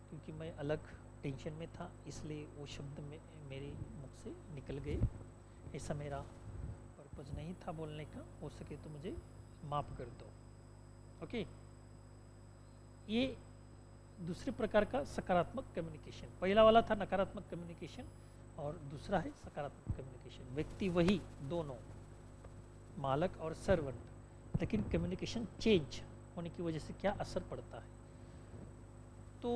क्योंकि मैं अलग टेंशन में था इसलिए वो शब्द में मेरे मुख से निकल गए, ऐसा मेरा पर्पज़ नहीं था बोलने का, हो सके तो मुझे माफ़ कर दो। ओके, ये दूसरे प्रकार का सकारात्मक कम्युनिकेशन। पहला वाला था नकारात्मक कम्युनिकेशन और दूसरा है सकारात्मक कम्युनिकेशन। व्यक्ति वही दोनों, मालक और सर्वेंट, लेकिन कम्युनिकेशन चेंज होने की वजह से क्या असर पड़ता है। तो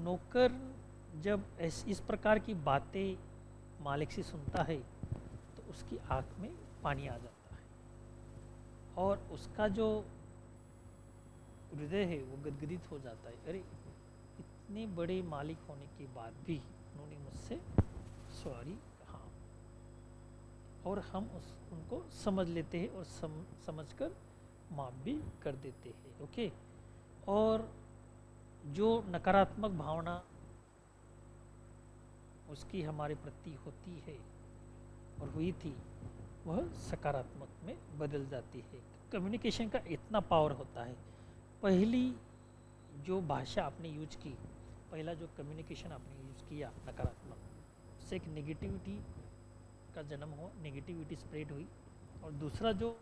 नौकर जब इस प्रकार की बातें मालिक से सुनता है तो उसकी आंख में पानी आ जाता है और उसका जो हृदय है वो गदगदित हो जाता है। अरे, इतने बड़े मालिक होने के बाद भी उन्होंने मुझसे सॉरी कहा, और हम उनको समझ लेते हैं और समझकर माफ़ भी कर देते हैं। ओके, और जो नकारात्मक भावना उसकी हमारे प्रति होती है और हुई थी, वह सकारात्मक में बदल जाती है। कम्युनिकेशन का इतना पावर होता है। पहली जो भाषा आपने यूज की, पहला जो कम्युनिकेशन आपने यूज किया नकारात्मक, उससे एक नेगेटिविटी का जन्म हुआ, नेगेटिविटी स्प्रेड हुई। और दूसरा जो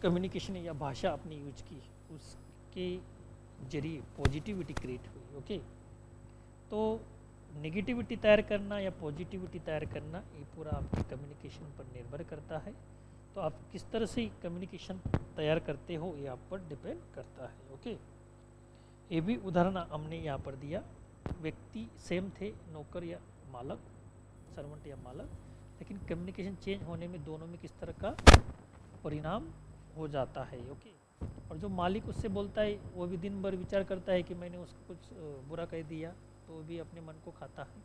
कम्युनिकेशन या भाषा आपने यूज की, उसके जरिए पॉजिटिविटी क्रिएट हुई। ओके, तो नेगेटिविटी तैयार करना या पॉजिटिविटी तैयार करना, ये पूरा आपके कम्युनिकेशन पर निर्भर करता है। तो आप किस तरह से कम्युनिकेशन तैयार करते हो ये आप पर डिपेंड करता है। ओके, ये भी उदाहरण हमने यहाँ पर दिया। व्यक्ति सेम थे, नौकर या मालक, सर्वेंट या मालक, लेकिन कम्युनिकेशन चेंज होने में दोनों में किस तरह का परिणाम हो जाता है। ओके, और जो मालिक उससे बोलता है वो भी दिन भर विचार करता है कि मैंने उसको कुछ बुरा कह दिया, तो वो भी अपने मन को खाता है।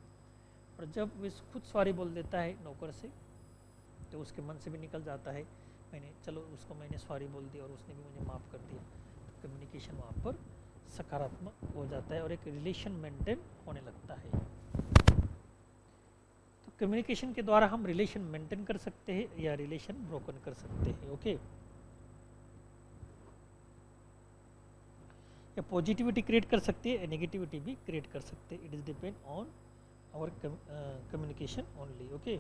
और जब वो खुद सॉरी बोल देता है नौकर से, तो उसके मन से भी निकल जाता है उसको मैंने सॉरी बोल दिया और उसने भी मुझे माफ़ कर दिया। तो कम्युनिकेशन वहाँ पर सकारात्मक हो जाता है और एक रिलेशन मेंटेन होने लगता है। तो कम्युनिकेशन के द्वारा हम रिलेशन मेंटेन कर सकते हैं या रिलेशन ब्रोकन कर सकते हैं। ओके, या पॉजिटिविटी क्रिएट कर सकते हैं, नेगेटिविटी भी क्रिएट कर सकते हैं। It is depend on our communication only. Okay,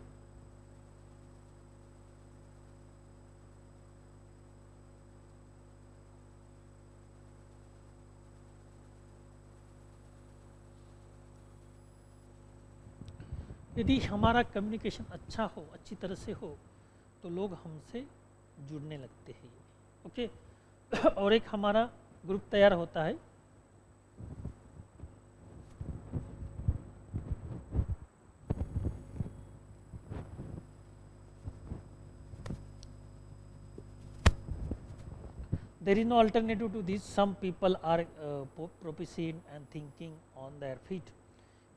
यदि हमारा कम्युनिकेशन अच्छा हो, अच्छी तरह से हो, तो लोग हमसे जुड़ने लगते हैं। ओके, और एक हमारा ग्रुप तैयार होता है। There is no alternative to this. Some people are proficient and thinking on their feet,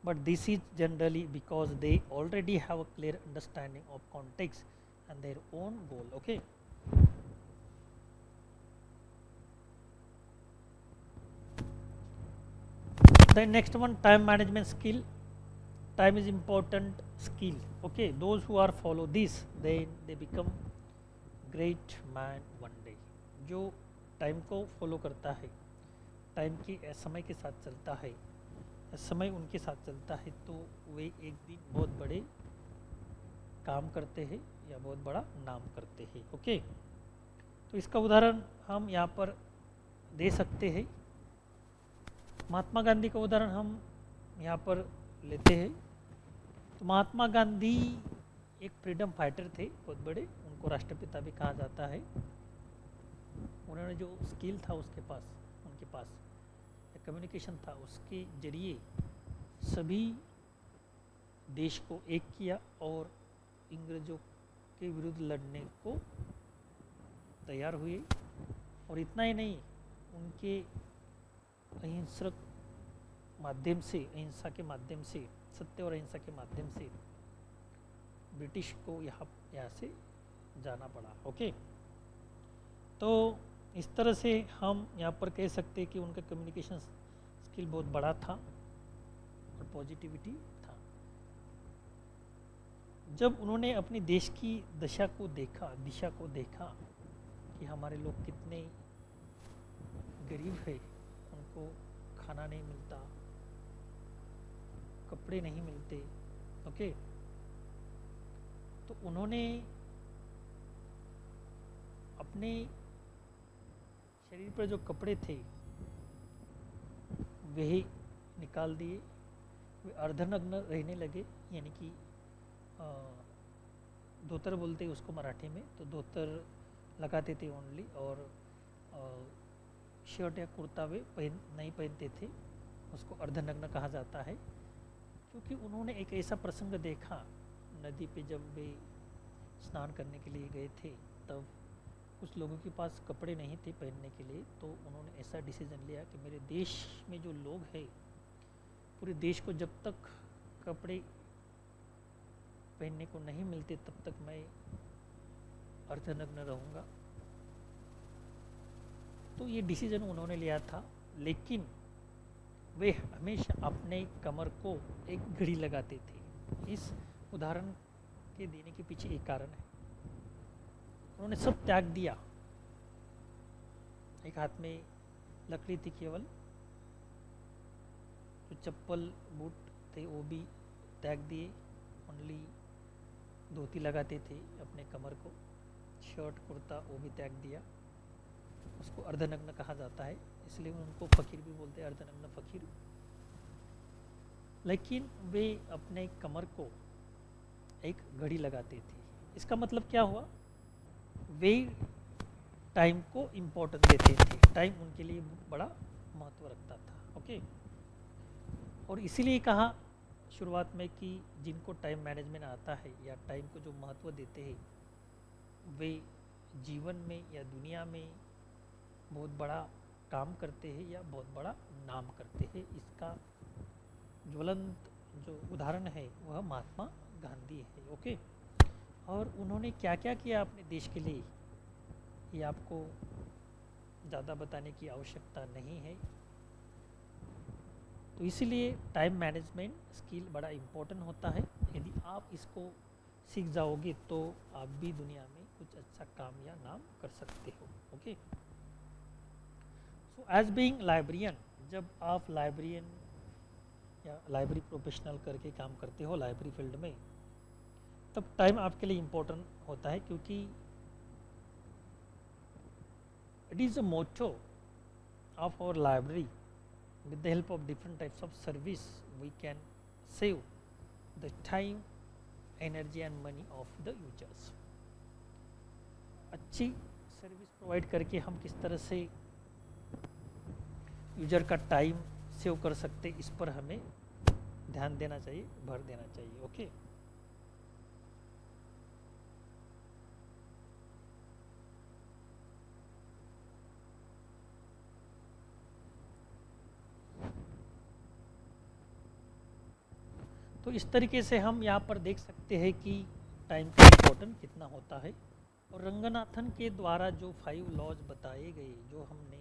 but this is generally because they already have a clear understanding of context and their own goal. Okay. The next one, time management skill. Time is important skill. Okay, those who are follow this, they become great man one day. जो time को follow करता है, time की समय के साथ चलता है, समय उनके साथ चलता है, तो वे एक दिन बहुत बड़े काम करते हैं या बहुत बड़ा नाम करते हैं। ओके, तो इसका उदाहरण हम यहाँ पर दे सकते हैं। महात्मा गांधी का उदाहरण हम यहाँ पर लेते हैं। तो महात्मा गांधी एक फ्रीडम फाइटर थे, बहुत बड़े, उनको राष्ट्रपिता भी कहा जाता है। उन्होंने जो स्किल था उनके पास कम्युनिकेशन था, उसके जरिए सभी देश को एक किया और अंग्रेजों के विरुद्ध लड़ने को तैयार हुए। और इतना ही नहीं, उनके अहिंसक माध्यम से, अहिंसा के माध्यम से, सत्य और अहिंसा के माध्यम से ब्रिटिश को यहाँ से जाना पड़ा। ओके, तो इस तरह से हम यहाँ पर कह सकते हैं कि उनका कम्युनिकेशन स्किल बहुत बड़ा था पॉजिटिविटी था। जब उन्होंने अपने देश की दिशा को देखा कि हमारे लोग कितने गरीब है, उनको खाना नहीं मिलता, कपड़े नहीं मिलते, ओके, तो उन्होंने अपने शरीर पर जो कपड़े थे वही निकाल दिए, वे अर्धनग्न रहने लगे, यानी कि धोतर बोलते हैं उसको मराठी में, तो धोतर लगाते थे ओनली, और शर्ट या कुर्ता वे नहीं पहनते थे, उसको अर्धनग्न कहा जाता है। क्योंकि उन्होंने एक ऐसा प्रसंग देखा, नदी पे जब वे स्नान करने के लिए गए थे, तब कुछ लोगों के पास कपड़े नहीं थे पहनने के लिए, तो उन्होंने ऐसा डिसीजन लिया कि मेरे देश में जो लोग हैं, पूरे देश को जब तक कपड़े पहनने को नहीं मिलते तब तक मैं अर्धनग्न रहूँगा। तो ये डिसीजन उन्होंने लिया था, लेकिन वे हमेशा अपने कमर को एक घड़ी लगाते थे। इस उदाहरण के देने के पीछे एक कारण है, उन्होंने सब त्याग दिया, एक हाथ में लकड़ी थी केवल, जो चप्पल बूट थे वो भी त्याग दिए, ओनली धोती लगाते थे अपने कमर को, शर्ट कुर्ता वो भी त्याग दिया, उसको अर्धनग्न कहा जाता है, इसलिए उनको फकीर भी बोलते हैं, अर्धनग्न फकीर। लेकिन वे अपने कमर को एक घड़ी लगाते थे। इसका मतलब क्या हुआ, वे टाइम को इम्पोर्टेंस देते थे, टाइम उनके लिए बड़ा महत्व रखता था, ओके। और इसीलिए कहा शुरुआत में कि जिनको टाइम मैनेजमेंट आता है या टाइम को जो महत्व देते हैं, वे जीवन में या दुनिया में बहुत बड़ा काम करते हैं या बहुत बड़ा नाम करते हैं। इसका ज्वलंत जो उदाहरण है वह महात्मा गांधी है, ओके। और उन्होंने क्या क्या किया अपने देश के लिए, ये आपको ज़्यादा बताने की आवश्यकता नहीं है। तो इसीलिए टाइम मैनेजमेंट स्किल बड़ा इम्पोर्टेंट होता है। यदि आप इसको सीख जाओगे तो आप भी दुनिया में कुछ अच्छा काम या नाम कर सकते हो, okay. So as being librarian, जब आप लाइब्रेरियन या लाइब्रेरी प्रोफेशनल करके काम करते हो लाइब्रेरी फील्ड में, तब टाइम आपके लिए इम्पोर्टेंट होता है, क्योंकि it is a motto of our library. With the help of different types of service, we can save the time, energy and money of the users. अच्छी सर्विस प्रोवाइड करके हम किस तरह से यूजर का टाइम सेव कर सकते, इस पर हमें ध्यान देना चाहिए, भर देना चाहिए, ओके। तो इस तरीके से हम यहाँ पर देख सकते हैं कि टाइम का इम्पोर्टेंस कितना होता है। और रंगनाथन के द्वारा जो 5 लॉज बताए गए, जो हमने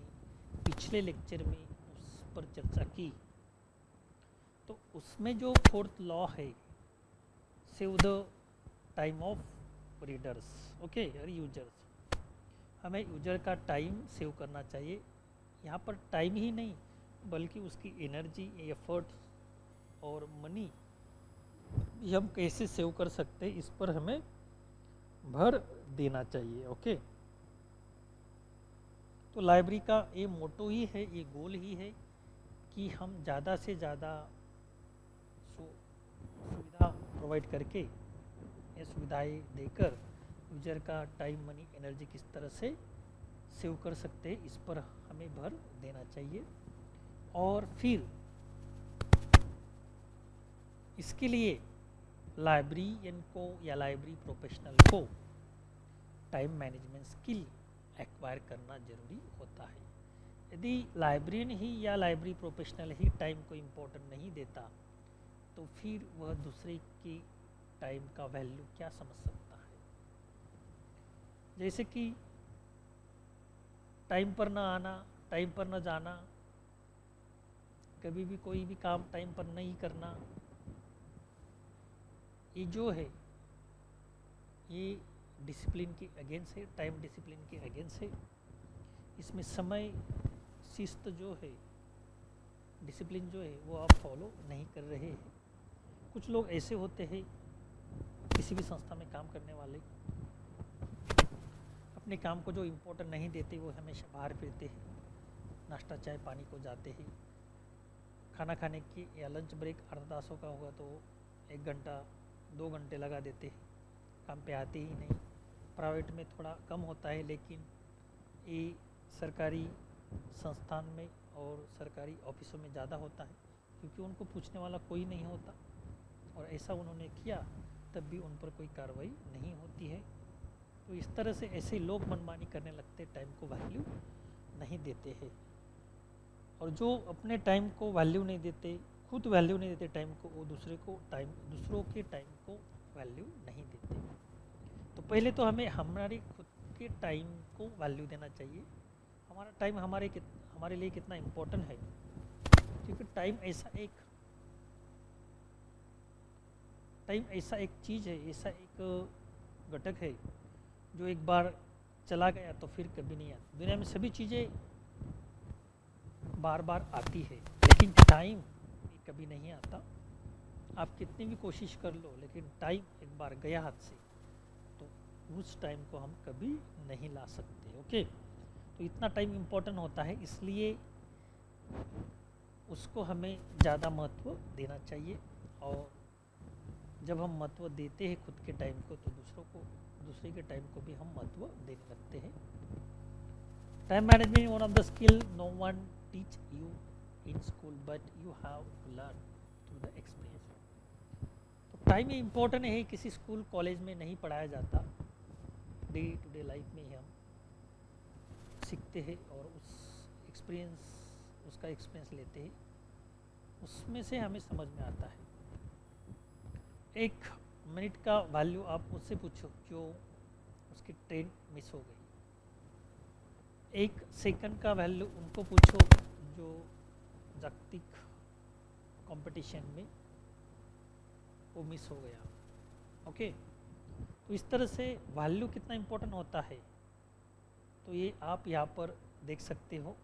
पिछले लेक्चर में उस पर चर्चा की, तो उसमें जो 4th लॉ है, save the time of readers, okay, और यूजर्स। हमें यूजर का टाइम सेव करना चाहिए। यहाँ पर टाइम ही नहीं बल्कि उसकी एनर्जी, एफर्ट्स और मनी ये हम कैसे सेव कर सकते हैं, इस पर हमें भर देना चाहिए, ओके। तो लाइब्रेरी का ये मोटो ही है, ये गोल ही है कि हम ज़्यादा से ज़्यादा सुविधा प्रोवाइड करके या सुविधाएं देकर यूजर का टाइम, मनी, एनर्जी किस तरह से सेव कर सकते हैं, इस पर हमें भर देना चाहिए। और फिर इसके लिए लाइब्रेरियन को या लाइब्रेरी प्रोफेशनल को टाइम मैनेजमेंट स्किल एक्वायर करना जरूरी होता है। यदि लाइब्रेरियन ही या लाइब्रेरी प्रोफेशनल ही टाइम को इम्पोर्टेंट नहीं देता, तो फिर वह दूसरे की टाइम का वैल्यू क्या समझ सकता है। जैसे कि टाइम पर ना आना, टाइम पर ना जाना, कभी भी कोई भी काम टाइम पर नहीं करना, ये जो है ये डिसिप्लिन के अगेंस्ट है, टाइम डिसिप्लिन के अगेंस्ट है। इसमें समय शिस्त जो है, डिसिप्लिन जो है वो आप फॉलो नहीं कर रहे हैं। कुछ लोग ऐसे होते हैं, किसी भी संस्था में काम करने वाले, अपने काम को जो इम्पोर्टेंट नहीं देते, वो हमेशा बाहर फिरते हैं, नाश्ता चाय पानी को जाते हैं। खाना खाने की या लंच ब्रेक अर्धदासों का होगा तो 1 घंटा 2 घंटे लगा देते हैं, काम पे आते ही नहीं। प्राइवेट में थोड़ा कम होता है, लेकिन ये सरकारी संस्थान में और सरकारी ऑफिसों में ज़्यादा होता है, क्योंकि उनको पूछने वाला कोई नहीं होता। और ऐसा उन्होंने किया तब भी उन पर कोई कार्रवाई नहीं होती है। तो इस तरह से ऐसे लोग मनमानी करने लगते, टाइम को वैल्यू नहीं देते हैं। और जो अपने टाइम को वैल्यू नहीं देते, खुद वैल्यू नहीं देते टाइम को, वो दूसरों के टाइम को वैल्यू नहीं देते। तो पहले तो हमें हमारे खुद के टाइम को वैल्यू देना चाहिए। हमारा टाइम हमारे लिए कितना इम्पोर्टेंट है, क्योंकि टाइम ऐसा एक चीज़ है, ऐसा एक घटक है जो एक बार चला गया तो फिर कभी नहीं आता। दुनिया में सभी चीज़ें बार बार आती है, लेकिन टाइम कभी नहीं आता। आप कितनी भी कोशिश कर लो, लेकिन टाइम एक बार गया हाथ से तो उस टाइम को हम कभी नहीं ला सकते। ओके, तो इतना टाइम इम्पोर्टेंट होता है, इसलिए उसको हमें ज़्यादा महत्व देना चाहिए। और जब हम महत्व देते हैं खुद के टाइम को, तो दूसरे के टाइम को भी हम महत्व देने लगते हैं। Time management one of the skill no one teach you in school, but you have to learn through the experience. तो टाइम इम्पोर्टेंट है, किसी स्कूल कॉलेज में नहीं पढ़ाया जाता, डे टू डे लाइफ में ही हम सीखते हैं और उसका एक्सपीरियंस लेते हैं, उसमें से हमें समझ में आता है। 1 मिनट का वैल्यू आप मुझसे पूछो, जो उसकी ट्रेन मिस हो गई। 1 सेकंड का वैल्यू उनको पूछो जो जागतिक कंपटीशन में वो मिस हो गया। ओके, तो इस तरह से वैल्यू कितना इम्पोर्टेंट होता है, तो ये आप यहाँ पर देख सकते हो।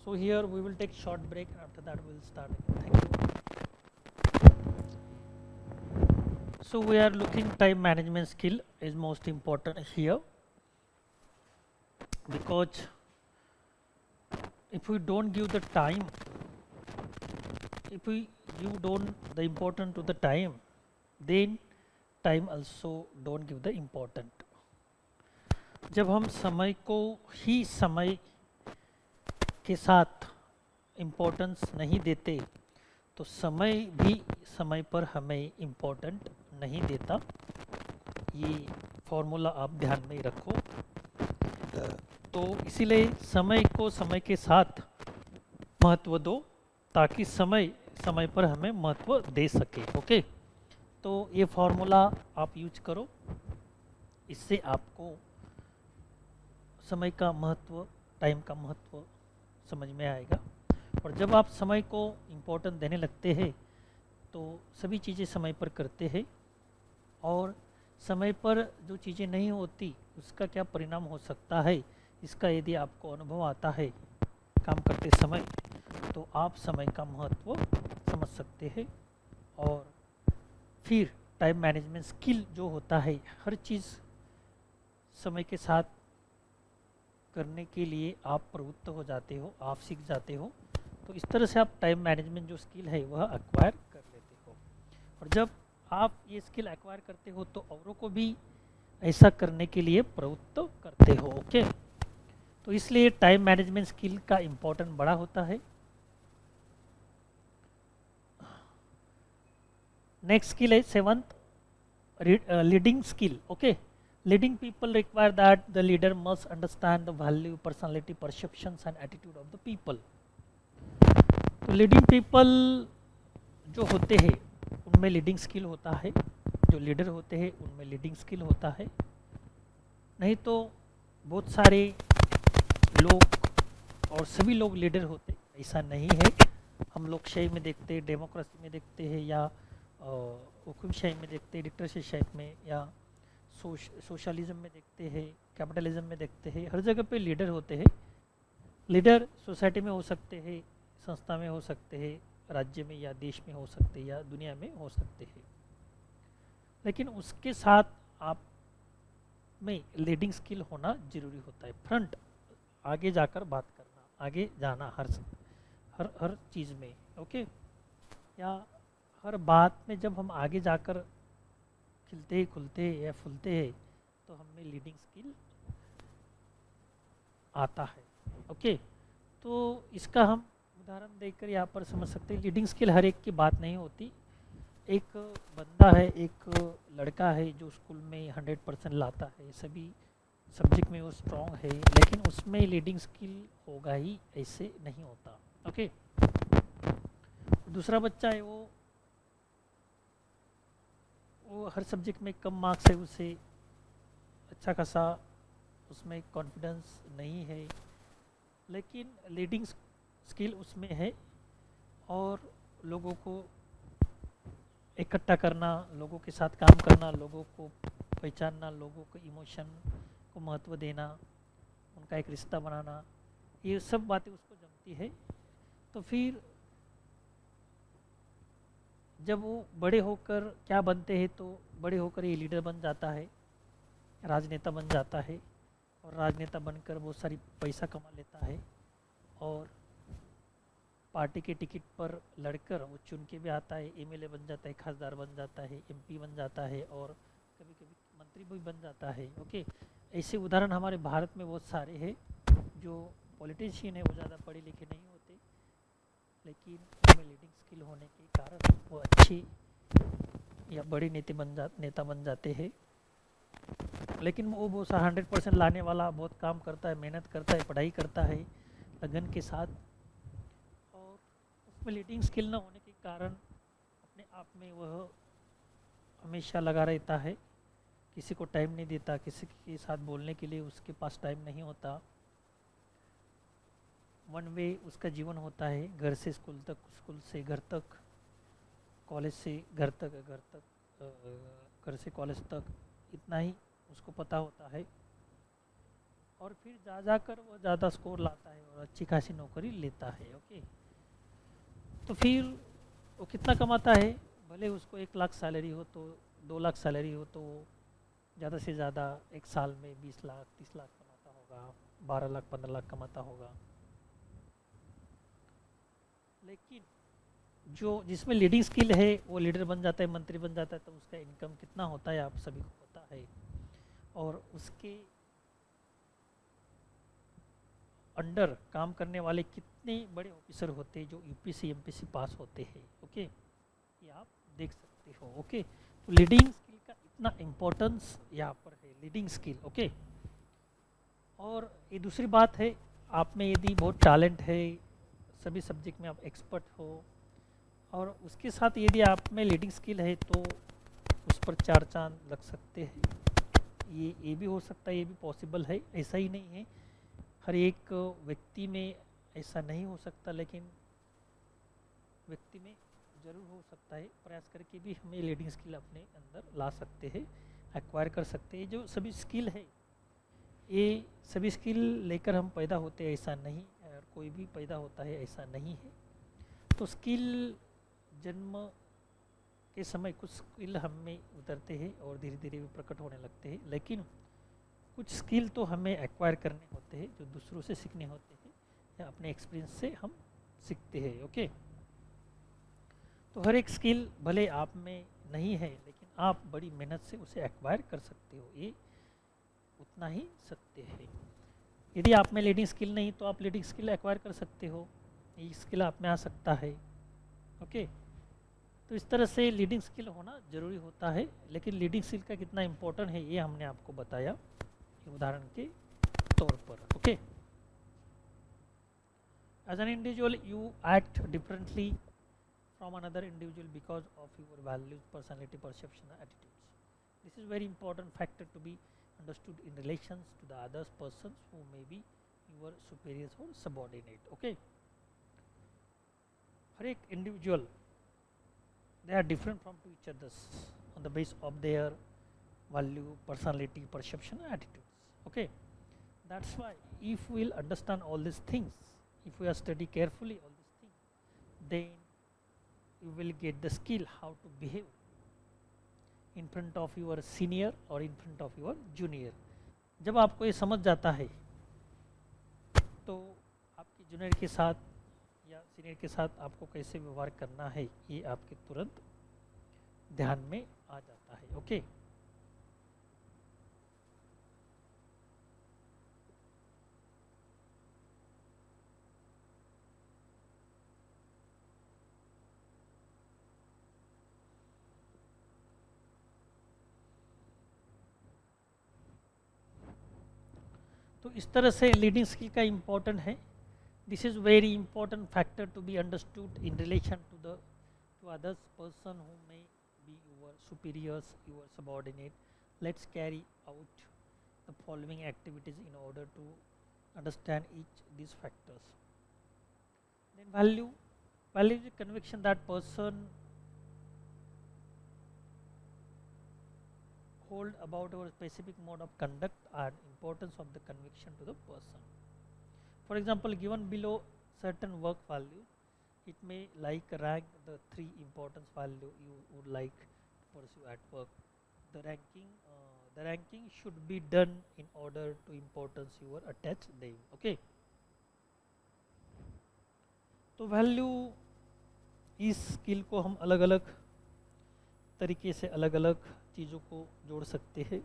So here we will take short break, and after that we will start again. Thank you. So we are looking time management skill is most important here, because if we don't give the time, if we give don't the important to the time, then time also don't give the important. जब हम समय को ही समय के साथ importance नहीं देते, तो समय भी समय पर हमें इम्पोर्टेंट नहीं देता। ये फॉर्मूला आप ध्यान में रखो। तो इसीलिए समय को समय के साथ महत्व दो, ताकि समय समय पर हमें महत्व दे सके। ओके, तो ये फॉर्मूला आप यूज करो, इससे आपको समय का महत्व, टाइम का महत्व समझ में आएगा। और जब आप समय को इम्पोर्टेंट देने लगते हैं, तो सभी चीज़ें समय पर करते हैं। और समय पर जो चीज़ें नहीं होती, उसका क्या परिणाम हो सकता है, इसका यदि आपको अनुभव आता है काम करते समय, तो आप समय का महत्व समझ सकते हैं। और फिर टाइम मैनेजमेंट स्किल जो होता है, हर चीज़ समय के साथ करने के लिए आप प्रवृत्त हो जाते हो, आप सीख जाते हो। तो इस तरह से आप टाइम मैनेजमेंट जो स्किल है वह एक्वायर कर लेते हो। और जब आप ये स्किल एक्वायर करते हो, तो औरों को भी ऐसा करने के लिए प्रवृत्त करते हो। ओके, तो इसलिए टाइम मैनेजमेंट स्किल का इम्पोर्टेंट बड़ा होता है। नेक्स्ट स्किल है 7th, leading skill. Okay, leading people require that the leader must understand the value, personality, perceptions and attitude of the people. तो लीडिंग पीपल जो होते हैं उनमें लीडिंग स्किल होता है, जो लीडर होते हैं उनमें लीडिंग स्किल होता है। नहीं तो बहुत सारे लोग और सभी लोग लीडर होते, ऐसा नहीं है। हम लोकशाही में देखते हैं, डेमोक्रेसी में देखते हैं, या हुकुमशाही में देखते हैं, डिक्टेटरशिप में, या सोशलिज्म में देखते हैं, कैपिटलिज्म में देखते हैं, हर जगह पे लीडर होते हैं। लीडर सोसाइटी में हो सकते हैं, संस्था में हो सकते हैं, राज्य में या देश में हो सकते हैं, या दुनिया में हो सकते हैं। लेकिन उसके साथ आप में लीडिंग स्किल होना जरूरी होता है। फ्रंट, आगे जाकर बात करना, आगे जाना हर हर चीज़ में, ओके, या हर बात में जब हम आगे जाकर खिलते खुलते या फूलते हैं तो हमें लीडिंग स्किल आता है, ओके। तो इसका हम उदाहरण देकर यहाँ पर समझ सकते हैं। लीडिंग स्किल हर एक की बात नहीं होती। एक बंदा है, एक लड़का है जो स्कूल में 100% लाता है, सभी सब्जेक्ट में वो स्ट्रॉन्ग है, लेकिन उसमें लीडिंग स्किल होगा ही, ऐसे नहीं होता, ओके। दूसरा बच्चा है, वो हर सब्जेक्ट में कम मार्क्स है, उसे अच्छा खासा उसमें कॉन्फिडेंस नहीं है, लेकिन लीडिंग स्किल उसमें है। और लोगों को इकट्ठा करना, लोगों के साथ काम करना, लोगों को पहचानना, लोगों को इमोशन को महत्व देना, उनका एक रिश्ता बनाना, ये सब बातें उसको जमती है। तो फिर जब वो बड़े होकर क्या बनते हैं, तो बड़े होकर ये लीडर बन जाता है, राजनेता बन जाता है, और राजनेता बनकर बहुत सारी पैसा कमा लेता है, और पार्टी के टिकट पर लड़कर वो चुन के भी आता है, एमएलए बन जाता है, खासदार बन जाता है, एमपी बन जाता है, और कभी कभी मंत्री भी बन जाता है, ओके। ऐसे उदाहरण हमारे भारत में बहुत सारे हैं। जो पॉलिटिशियन है वो ज़्यादा पढ़े लिखे नहीं होते, लेकिन उनमें लीडिंग स्किल होने के कारण वो अच्छे या बड़े नेता बन जाते हैं। लेकिन वो बहुत सा 100% लाने वाला, बहुत काम करता है, मेहनत करता है, पढ़ाई करता है लगन के साथ, और उसमें लीडिंग स्किल ना होने के कारण अपने आप में वह हमेशा लगा रहता है, किसी को टाइम नहीं देता, किसी के साथ बोलने के लिए उसके पास टाइम नहीं होता। वन वे उसका जीवन होता है, घर से स्कूल तक, स्कूल से घर तक, कॉलेज से घर तक, घर से कॉलेज तक, इतना ही उसको पता होता है। और फिर जाकर वो ज़्यादा स्कोर लाता है और अच्छी खासी नौकरी लेता है, ओके। तो फिर वो कितना कमाता है, भले उसको 1 लाख सैलरी हो, तो 2 लाख सैलरी हो, तो ज़्यादा से ज़्यादा एक साल में 20 लाख 30 लाख कमाता होगा, 12 लाख 15 लाख कमाता होगा। लेकिन जो जिसमें लीडिंग स्किल है वो लीडर बन जाता है, मंत्री बन जाता है, तो उसका इनकम कितना होता है आप सभी को पता है। और उसके अंडर काम करने वाले कितने बड़े ऑफिसर होते हैं जो यूपीएससी एमपीएससी पास होते हैं, ओके, ये आप देख सकते हो, ओके। तो लीडिंग स्किल का इतना इम्पोर्टेंस यहाँ पर है, लीडिंग स्किल, ओके। और ये दूसरी बात है, आप में यदि बहुत टैलेंट है, सभी सब्जेक्ट में आप एक्सपर्ट हो, और उसके साथ यदि आप में लीडिंग स्किल है, तो उस पर 4 चांद लग सकते हैं। ये भी हो सकता है, ये भी पॉसिबल है, ऐसा ही नहीं है हर एक व्यक्ति में ऐसा नहीं हो सकता, लेकिन व्यक्ति में ज़रूर हो सकता है। प्रयास करके भी हमें लीडिंग स्किल अपने अंदर ला सकते हैं, एक्वायर कर सकते हैं। जो सभी स्किल है, ये सभी स्किल लेकर हम पैदा होते हैं ऐसा नहीं, और कोई भी पैदा होता है ऐसा नहीं है। तो स्किल जन्म के समय कुछ स्किल हम में उतरते हैं और धीरे धीरे भी प्रकट होने लगते हैं, लेकिन कुछ स्किल तो हमें एक्वायर करने होते हैं, जो दूसरों से सीखने होते हैं, या अपने एक्सपीरियंस से हम सीखते हैं, ओके। तो हर एक स्किल भले आप में नहीं है, लेकिन आप बड़ी मेहनत से उसे एक्वायर कर सकते हो, ये उतना ही सत्य है। यदि आप में लीडिंग स्किल नहीं, तो आप लीडिंग स्किल एक्वायर कर सकते हो, ये स्किल आप में आ सकता है, ओके। तो इस तरह से लीडिंग स्किल होना जरूरी होता है, लेकिन लीडिंग स्किल का कितना इम्पोर्टेंट है ये हमने आपको बताया उदाहरण के तौर पर, okay. As an individual you act differently from another individual because of your values, personality, perception, attitudes. This is very important factor to be understood in relations to the others persons who may be your superiors or subordinate. Okay, हर एक individual they are different from to each others on the basis of their value, personality, perception, and attitudes. Okay, that's why if we will understand all these things, if we are study carefully all these things, then you will get the skill how to behave in front of your senior or in front of your junior. जब आपको ये समझ जाता है तो आपके junior के साथ या सीनियर के साथ आपको कैसे व्यवहार करना है ये आपके तुरंत ध्यान में आ जाता है. ओके, तो इस तरह से लीडिंग स्किल का इम्पोर्टेंट है. This is very important factor to be understood in relation to others person who may be your superiors, your subordinate. Let's carry out the following activities in order to understand each these factors. Then value is a conviction that person hold about our specific mode of conduct and importance of the conviction to the person. For example, given below certain work value, it may like rank the 3 importance value you would like to pursue at work. The ranking should be done in order to importance you are attach them. Okay, तो value इस skill को हम अलग अलग तरीके से अलग अलग चीज़ों को जोड़ सकते हैं.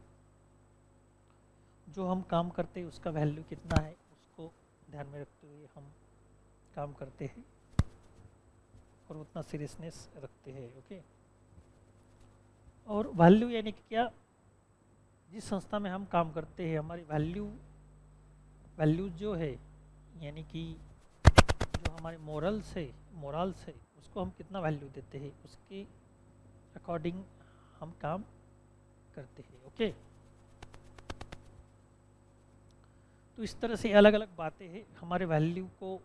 जो हम काम करते हैं उसका वैल्यू कितना है उसको ध्यान में रखते हुए हम काम करते हैं और उतना सीरियसनेस रखते हैं. ओके, और वैल्यू यानी कि क्या, जिस संस्था में हम काम करते हैं हमारी वैल्यू जो है यानी कि जो हमारे मोरल्स है उसको हम कितना वैल्यू देते हैं उसके अकॉर्डिंग हम काम करते हैं. ओके, तो इस तरह से अलग अलग बातें हैं. हमारे वैल्यू को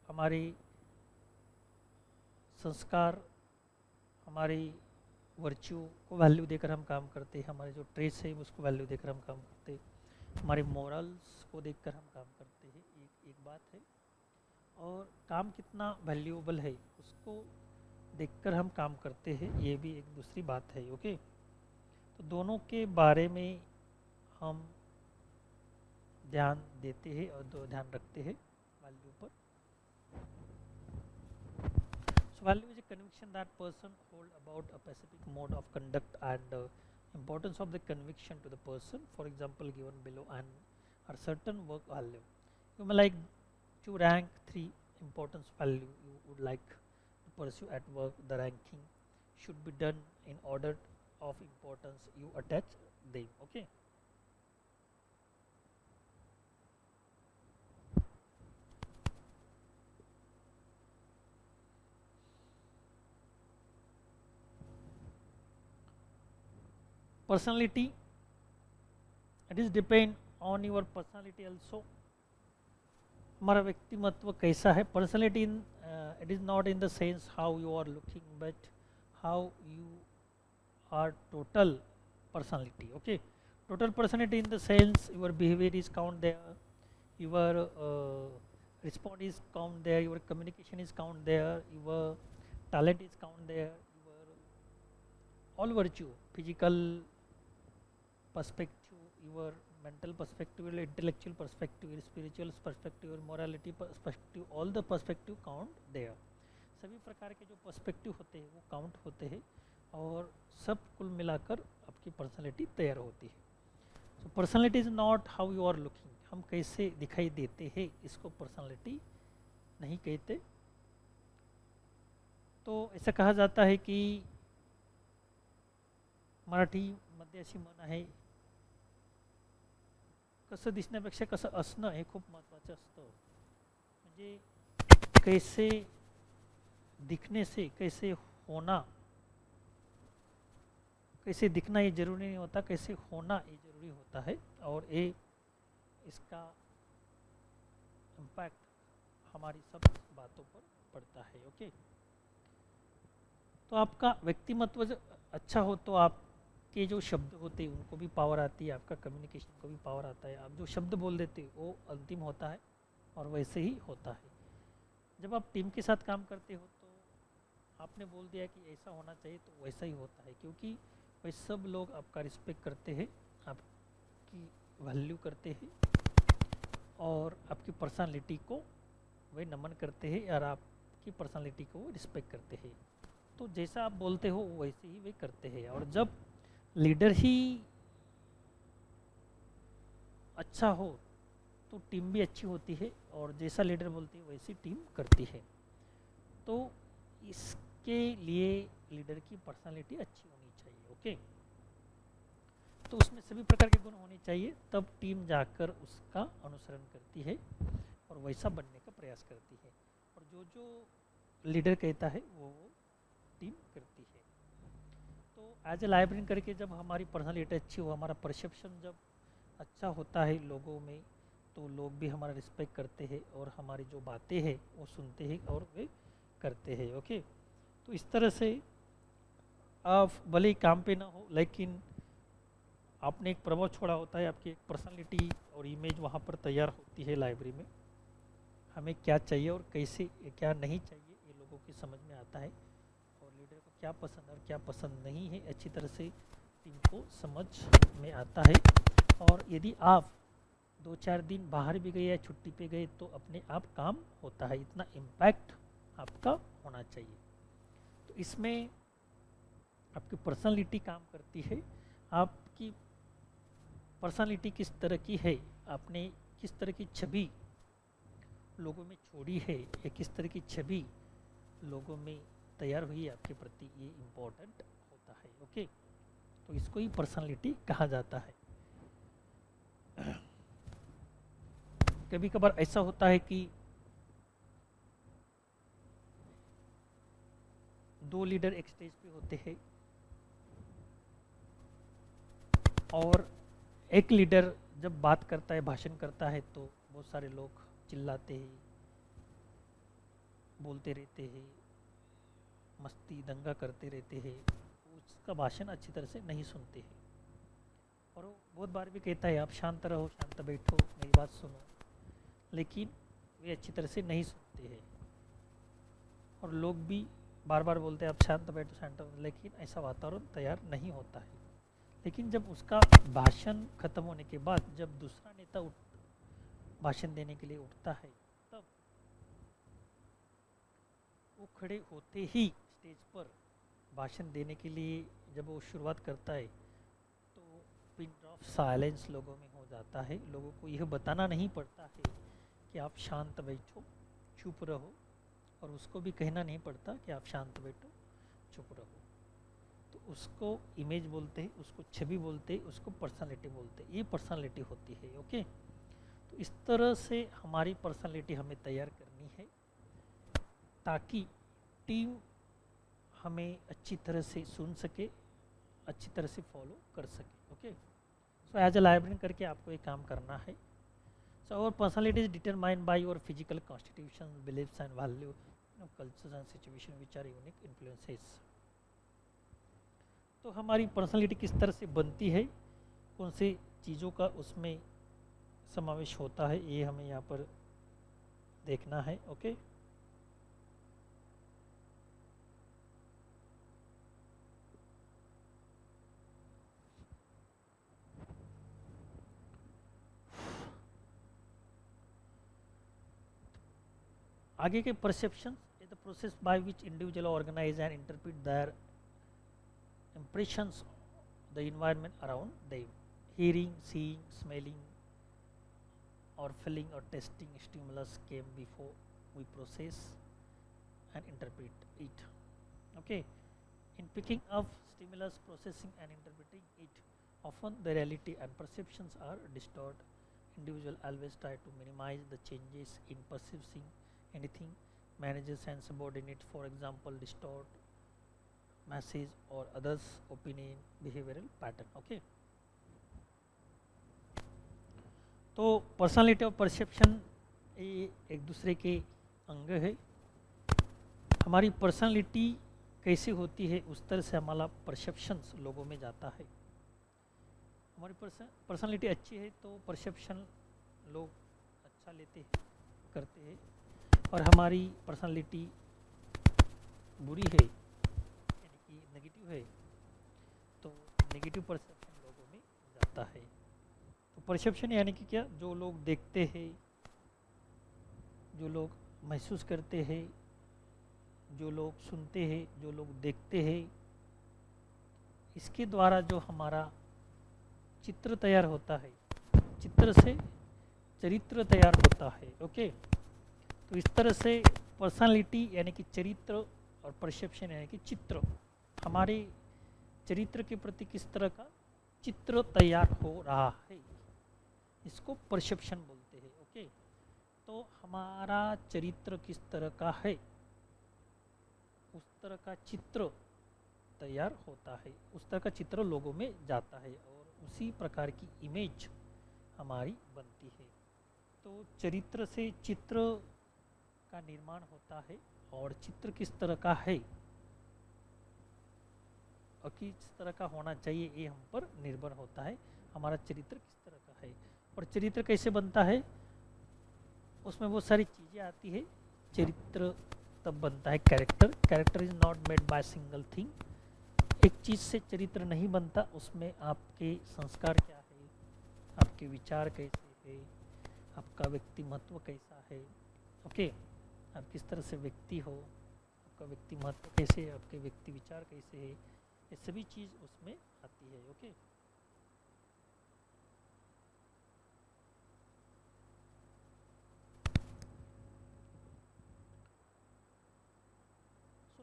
हमारे संस्कार, हमारे वर्च्यू को वैल्यू देकर हम काम करते हैं. हमारे जो ट्रेस है उसको वैल्यू देकर हम काम करते हैं. हमारे मोरल्स को देखकर हम काम करते हैं. एक बात है. और काम कितना वैल्यूएबल है उसको देखकर हम काम करते हैं, ये भी एक दूसरी बात है. ओके, तो दोनों के बारे में हम ध्यान देते हैं और ध्यान रखते हैं वैल्यू पर. So value is a conviction that person hold about a specific mode of conduct and importance of the conviction to the person. For example, given below are certain work value. You may like to rank 3 importance value you would like to pursue at work. The ranking should be done in order of importance you attach them. Okay. Personality, it is depend on your personality also. हमारा व्यक्तिमत्व कैसा है. Personality it is not in the sense how you are looking but how you are total personality. Okay, total personality in the sense your behavior is count there, your response is count there, your communication is count there, your talent is count there, your all virtue, physical perspective, your mental perspective, your intellectual perspective, your spiritual perspective, your morality perspective, all the perspective count there. सभी प्रकार के जो perspective होते हैं वो count होते हैं और सब कुल मिलाकर आपकी पर्सनैलिटी तैयार होती है. So personality is not how you are looking, हम कैसे दिखाई देते हैं इसको पर्सनैलिटी नहीं कहते. तो ऐसा कहा जाता है कि मराठीमध्ये अशी म्हण आहे, कसं दिसण्यापेक्षा कसं असणं हे खूप महत्त्वाचं असतं. म्हणजे कैसे दिखने से कैसे होना, कैसे दिखना ये जरूरी नहीं होता, कैसे होना ये जरूरी होता है. और ये इसका इम्पैक्ट हमारी सब बातों पर पड़ता है। ओके, तो आपका व्यक्तिमत्व अच्छा हो तो आपके जो शब्द होते हैं उनको भी पावर आती है, आपका कम्युनिकेशन को भी पावर आता है। आप जो शब्द बोल देते हो वो अंतिम होता है और वैसे ही होता है। जब आप टीम के साथ काम करते हो तो आपने बोल दिया कि ऐसा होना चाहिए तो वैसा ही होता है, क्योंकि वे सब लोग आपका रिस्पेक्ट करते हैं, आपकी वैल्यू करते हैं और आपकी पर्सनालिटी को वे नमन करते हैं और आपकी पर्सनालिटी को रिस्पेक्ट करते हैं। तो जैसा आप बोलते हो वैसे ही वे करते हैं। और जब लीडर ही अच्छा हो तो टीम भी अच्छी होती है और जैसा लीडर बोलती है वैसी टीम करती है। तो इसके लिए लीडर की पर्सनालिटी अच्छी होनी चाहिए। ओके, तो उसमें सभी प्रकार के गुण होने चाहिए, तब टीम जाकर उसका अनुसरण करती है और वैसा बनने का प्रयास करती है। और जो जो लीडर कहता है वो टीम करती है। तो एज ए लाइब्रेरियन करके जब हमारी पर्सनालिटी अच्छी हो, हमारा परसेप्शन जब अच्छा होता है लोगों में, तो लोग भी हमारा रिस्पेक्ट करते हैं और हमारी जो बातें हैं वो सुनते हैं और वे करते हैं। ओके, तो इस तरह से आप भले ही काम पे ना हो लेकिन आपने एक प्रभाव छोड़ा होता है, आपकी एक पर्सनालिटी और इमेज वहाँ पर तैयार होती है लाइब्रेरी में। हमें क्या चाहिए और कैसे क्या नहीं चाहिए ये लोगों की समझ में आता है और लीडर को क्या पसंद और क्या पसंद नहीं है अच्छी तरह से टीम को समझ में आता है। और यदि आप 2-4 दिन बाहर भी गए या छुट्टी पे गए तो अपने आप काम होता है, इतना इम्पैक्ट आपका होना चाहिए। तो इसमें आपकी पर्सनालिटी काम करती है। आपकी पर्सनालिटी किस तरह की है, आपने किस तरह की छवि लोगों में छोड़ी है या किस तरह की छवि लोगों में तैयार हुई है आपके प्रति, ये इम्पोर्टेंट होता है। ओके, तो इसको ही पर्सनालिटी कहा जाता है। कभी कभार ऐसा होता है कि 2 लीडर एक स्टेज पे होते हैं और एक लीडर जब बात करता है, भाषण करता है तो बहुत सारे लोग चिल्लाते हैं, बोलते रहते हैं, मस्ती दंगा करते रहते हैं, उसका भाषण अच्छी तरह से नहीं सुनते हैं। और वो बहुत बार भी कहता है आप शांत रहो, शांत बैठो, मेरी बात सुनो, लेकिन वे अच्छी तरह से नहीं सुनते हैं। और लोग भी बार बार बोलते हैं आप शांत बैठो शांत बैठो, लेकिन ऐसा वातावरण तैयार नहीं होता है। लेकिन जब उसका भाषण खत्म होने के बाद जब दूसरा नेता भाषण देने के लिए उठता है, तब वो खड़े होते ही स्टेज पर भाषण देने के लिए जब वो शुरुआत करता है तो पिन ऑफ साइलेंस लोगों में हो जाता है। लोगों को यह बताना नहीं पड़ता है कि आप शांत बैठो, चुप रहो, और उसको भी कहना नहीं पड़ता कि आप शांत बैठो, चुप रहो। तो उसको इमेज बोलते हैं, उसको छवि बोलते हैं, उसको पर्सनालिटी बोलते हैं। ये पर्सनालिटी होती है। ओके, तो इस तरह से हमारी पर्सनालिटी हमें तैयार करनी है ताकि टीम हमें अच्छी तरह से सुन सके, अच्छी तरह से फॉलो कर सके। Okay, so as a librarian करके आपको ये काम करना है। So our personality is determined by your physical constitution, believes and value, cultures and situation which are unique influences. तो हमारी पर्सनालिटी किस तरह से बनती है, कौन सी चीज़ों का उसमें समावेश होता है, ये हमें यहाँ पर देखना है। ओके, आगे के perception is the process by which individual organise and interpret their impressions, the environment around them. Hearing, seeing, smelling, or feeling or tasting stimulus came before we process and interpret it. Okay, in picking up stimulus, processing and interpreting it, often the reality and perceptions are distorted. Individual always try to minimize the changes in perceiving anything. Managers and subordinates, for example, distort message or others opinion behavioral pattern. Okay, तो personality और perception ये एक दूसरे के अंग है। हमारी personality कैसे होती है उस तरह से हमारा परसेप्शंस लोगों में जाता है। हमारी पर्सनालिटी अच्छी है तो परसेप्शन लोग अच्छा लेते करते हैं, और हमारी पर्सनालिटी बुरी है यानी कि नेगेटिव है तो नेगेटिव परसेप्शन लोगों में जाता है। तो परसेप्शन यानी कि क्या, जो लोग देखते हैं, जो लोग महसूस करते हैं, जो लोग सुनते हैं, जो लोग देखते हैं, इसके द्वारा जो हमारा चित्र तैयार होता है, चित्र से चरित्र तैयार होता है। ओके, तो इस तरह से पर्सनालिटी यानी कि चरित्र और परसेप्शन यानी कि चित्र, हमारे चरित्र के प्रति किस तरह का चित्र तैयार हो रहा है, इसको परसेप्शन बोलते हैं। ओके, तो हमारा चरित्र किस तरह का है उस तरह का चित्र तैयार होता है, उस तरह का चित्र लोगों में जाता है और उसी प्रकार की इमेज हमारी बनती है। तो चरित्र से चित्र का निर्माण होता है, और चित्र किस तरह का है और किस तरह का होना चाहिए ये हम पर निर्भर होता है, हमारा चरित्र किस तरह का है। और चरित्र कैसे बनता है, उसमें बहुत सारी चीज़ें आती है। चरित्र तब बनता है character, character is not made by single thing. एक चीज़ से चरित्र नहीं बनता, उसमें आपके संस्कार क्या है, आपके विचार कैसे है, आपका व्यक्तिमत्व कैसा है। ओके, आप किस तरह से व्यक्ति हो, आपका व्यक्तिमत्व कैसे है, आपके व्यक्ति विचार कैसे है, ये सभी चीज़ उसमें आती है। Okay,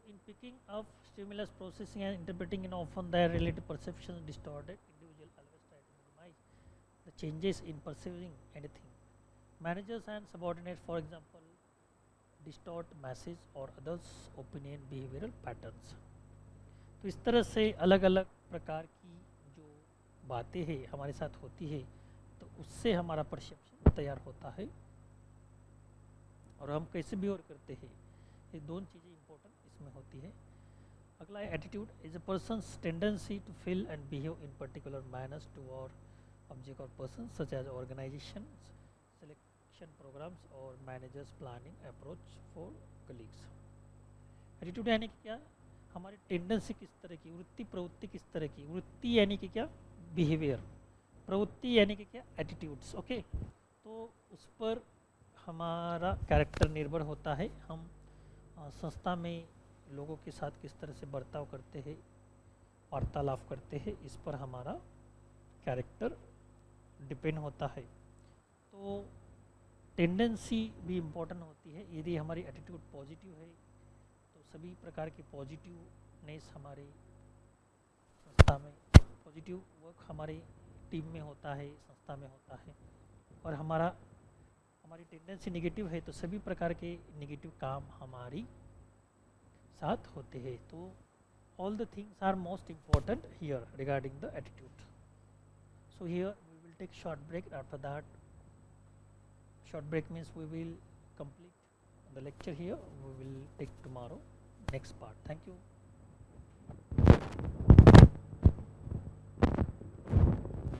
in picking up stimulus processing and interpreting in often their related perceptions distorted, individual always try to minimize the changes in perceiving anything. Managers and subordinates, for example, distort message or others opinion behavioral patterns. तो इस तरह से अलग अलग प्रकार की जो बातें हैं हमारे साथ होती है, तो उससे हमारा परसेप्शन तैयार होता है और हम कैसे बिहेव करते हैं, ये दोनों चीज़ें इंपॉर्टेंट इसमें होती है। अगला है attitude, is a person's tendency to feel and behave in particular manners toward object और person such as organization, selection programs और managers planning approach for colleagues. Attitude यानी कि क्या, हमारी टेंडेंसी किस तरह की, वृत्ति प्रवृत्ति किस तरह की, वृत्ति यानी कि क्या बिहेवियर, प्रवृत्ति यानी कि क्या एटीट्यूड्स। ओके, तो उस पर हमारा कैरेक्टर निर्भर होता है। हम संस्था में लोगों के साथ किस तरह से बर्ताव करते हैं, वार्तालाप करते हैं, इस पर हमारा कैरेक्टर डिपेंड होता है। तो टेंडेंसी भी इम्पोर्टेंट होती है। यदि हमारी एटीट्यूड पॉजिटिव है तो सभी प्रकार की पॉजिटिवनेस हमारे संस्था में, पॉजिटिव वर्क हमारी टीम में होता है, संस्था में होता है। और हमारी टेंडेंसी नेगेटिव है तो सभी प्रकार के नेगेटिव काम हमारी साथ होते हैं। तो all the things are most important here regarding the attitude. So here we will take short break. After that, short break means we will complete the lecture here. We will take tomorrow next part. Thank you.